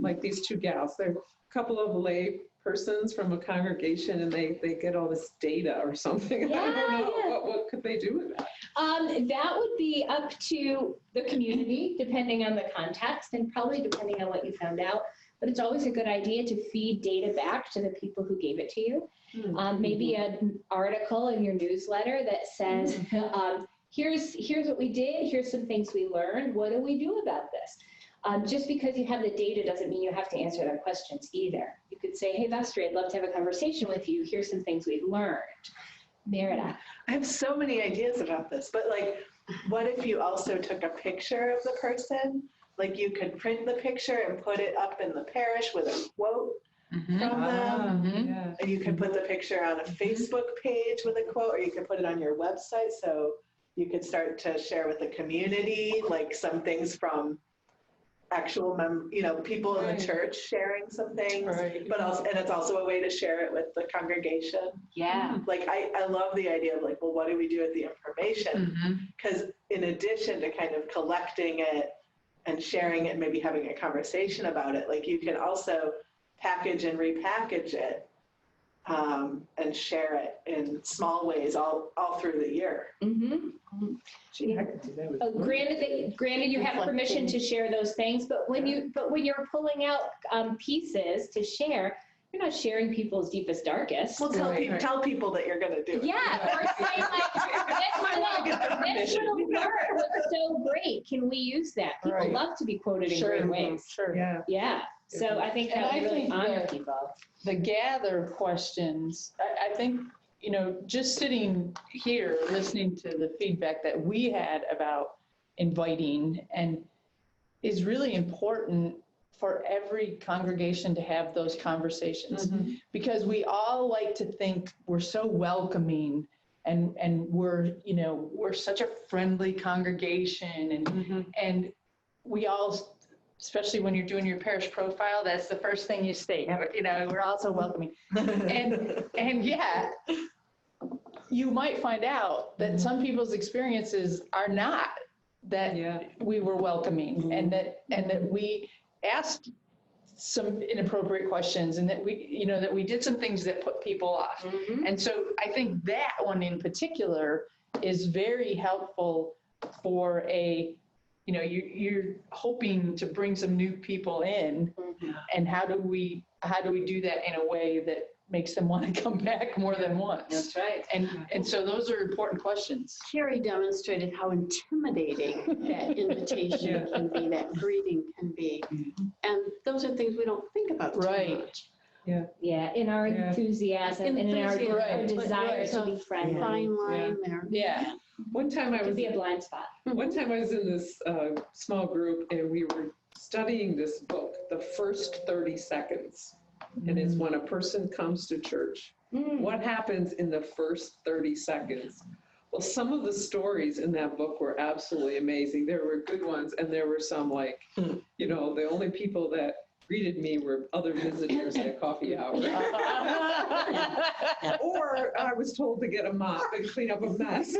like these two gals, they're a couple of lay persons from a congregation and they get all this data or something. Yeah, I don't know. What could they do with that? That would be up to the community, depending on the context and probably depending on what you found out. But it's always a good idea to feed data back to the people who gave it to you. Maybe an article in your newsletter that says, here's what we did, here's some things we learned, what do we do about this? Just because you have the data doesn't mean you have to answer their questions either. You could say, hey, vestry, I'd love to have a conversation with you. Here's some things we've learned. Merida. I have so many ideas about this, but like, what if you also took a picture of the person? Like you could print the picture and put it up in the parish with a quote from them. Yeah. And you can put the picture on a Facebook page with a quote, or you could put it on your website. So you could start to share with the community, like some things from actual people in the church sharing some things, but also, and it's also a way to share it with the congregation. Yeah. Like I love the idea of like, well, what do we do with the information? Because in addition to kind of collecting it and sharing it and maybe having a conversation about it, like you can also package and repackage it and share it in small ways all through the year. Gee, I could do that with Granted, you have permission to share those things, but when you're pulling out pieces to share, you're not sharing people's deepest, darkest. Well, tell people that you're going to do it. Yeah, or say like, this little part was so great. Can we use that? People love to be quoted in great ways. Yeah. So I think that would really honor people. The gather questions, I think, just sitting here listening to the feedback that we had about inviting and is really important for every congregation to have those conversations, because we all like to think we're so welcoming and we're such a friendly congregation and we all, especially when you're doing your parish profile, that's the first thing you state. We're all so welcoming. And yeah, you might find out that some people's experiences are not that we were welcoming and that we asked some inappropriate questions and that we did some things that put people off. And so I think that one in particular is very helpful for you're hoping to bring some new people in, and how do we do that in a way that makes them want to come back more than once? That's right. And so those are important questions. Carrie demonstrated how intimidating that invitation can be, that greeting can be. And those are things we don't think about too much. Yeah, in our enthusiasm and in our desire to be friendly. Fine line there. Yeah. One time I Could was be a blind spot. One time I was in this small group and we were studying this book, The First 30 Seconds. And it's when a person comes to church. What happens in the first 30 seconds? Well, some of the stories in that book were absolutely amazing. There were good ones, and there were some like, you know, the only people that greeted me were other visitors at coffee hour. Or I was told to get a mop and clean up a mess.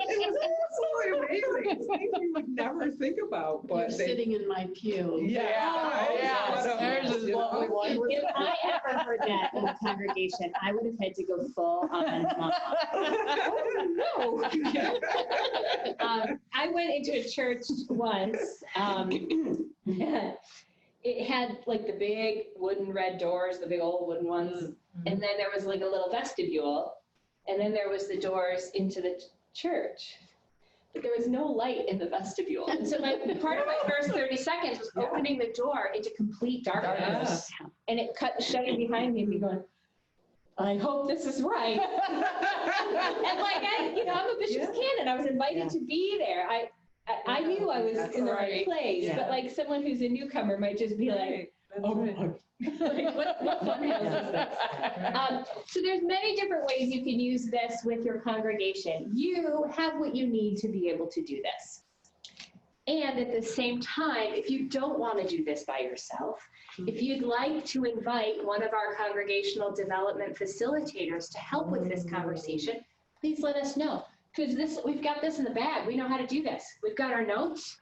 It was absolutely amazing. It's things you would never think about, You're but they, sitting in my pew. There's this lovely one. If I ever heard that in a congregation, I would have had to go full on mom. Oh, no. I went into a church once. It had like the big wooden red doors, the big old wooden ones. And then there was like a little vestibule. And then there was the doors into the church. But there was no light in the vestibule. And so part of my first 30 seconds was opening the door into complete darkness. And it shutting behind me and me going, I hope this is right. And like, I'm a bishop's canon. I was invited to be there. I knew I was in the right place, but like someone who's a newcomer might just be like, like, what fun house is this? So there's many different ways you can use this with your congregation. You have what you need to be able to do this. And at the same time, if you don't want to do this by yourself, if you'd like to invite one of our congregational development facilitators to help with this conversation, please let us know. Because we've got this in the bag. We know how to do this. We've got our notes.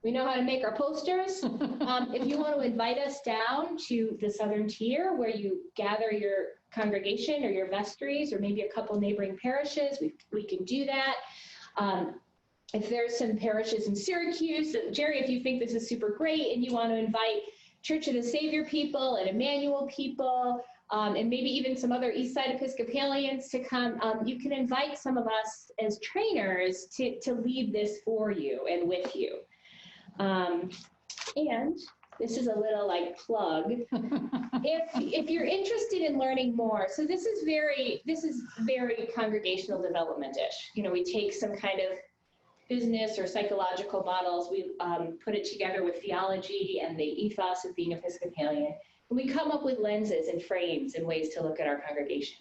We know how to make our posters. If you want to invite us down to the southern tier where you gather your congregation or your vestries or maybe a couple neighboring parishes, we can do that. If there's some parishes in Syracuse, Jerry, if you think this is super great and you want to invite Church of the Savior people and Emmanuel people, and maybe even some other East Side Episcopalians to come, you can invite some of us as trainers to lead this for you and with you. And this is a little like plug. If you're interested in learning more, so this is very congregational development-ish. You know, we take some kind of business or psychological models, we put it together with theology and the ethos of being Episcopalian, and we come up with lenses and frames and ways to look at our congregation.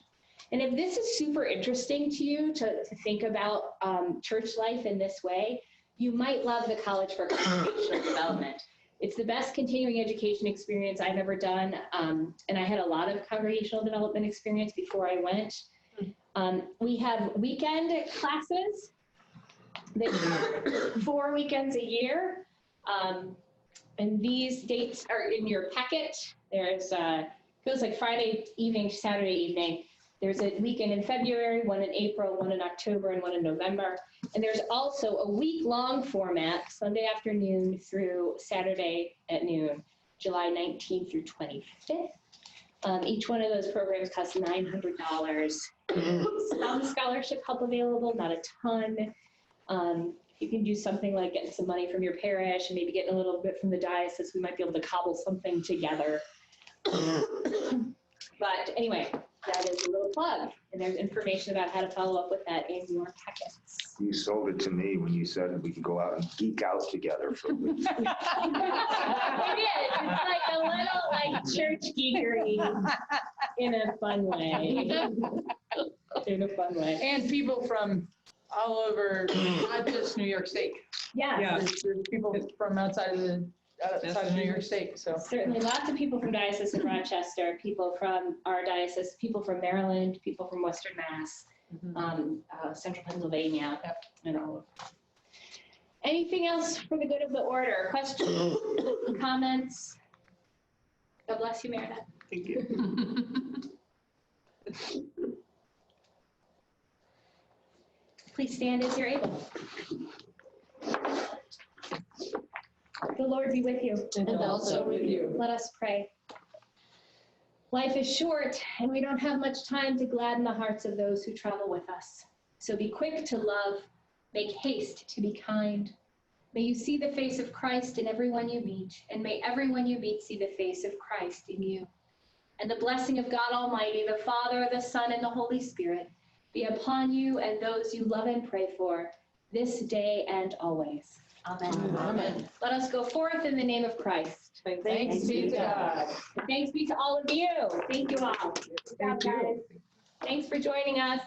And if this is super interesting to you to think about church life in this way, you might love the College for Congregational Development. It's the best continuing education experience I've ever done, and I had a lot of congregational development experience before I went. We have weekend classes. That 4 weekends a year, and these dates are in your packet. There's feels like Friday evening, Saturday evening. There's a weekend in February, one in April, one in October, and one in November. And there's also a week-long format, Sunday afternoon through Saturday at noon, July 19th through 25th. Each one of those programs costs $900. Some scholarship help available, not a ton. You can do something like getting some money from your parish and maybe getting a little bit from the diocese. We might be able to cobble something together. But anyway, that is a little plug. And there's information about how to follow up with that in your packets. You sold it to me when you said we could go out and geek out together for a week. It is. It's like a little like church geekery in a fun way. In a fun way. And people from all over, not just New York State. Yeah. There's people from outside of New York State, so. Certainly lots of people from Diocese of Rochester, people from our diocese, people from Maryland, people from Western Mass, Central Pennsylvania, and all of that. Anything else for the good of the order? Questions, comments? God bless you, Meredith. Thank you. Please stand as you're able. The Lord be with you. And also with you. Let us pray. Life is short, and we don't have much time to gladden the hearts of those who travel with us. So be quick to love, make haste to be kind. May you see the face of Christ in everyone you meet, and may everyone you meet see the face of Christ in you. And the blessing of God Almighty, the Father, the Son, and the Holy Spirit be upon you and those you love and pray for this day and always. Amen. Amen. Let us go forth in the name of Christ. Thanks be to God. Thanks be to all of you. Thank you all. Good job, guys. Thanks for joining us.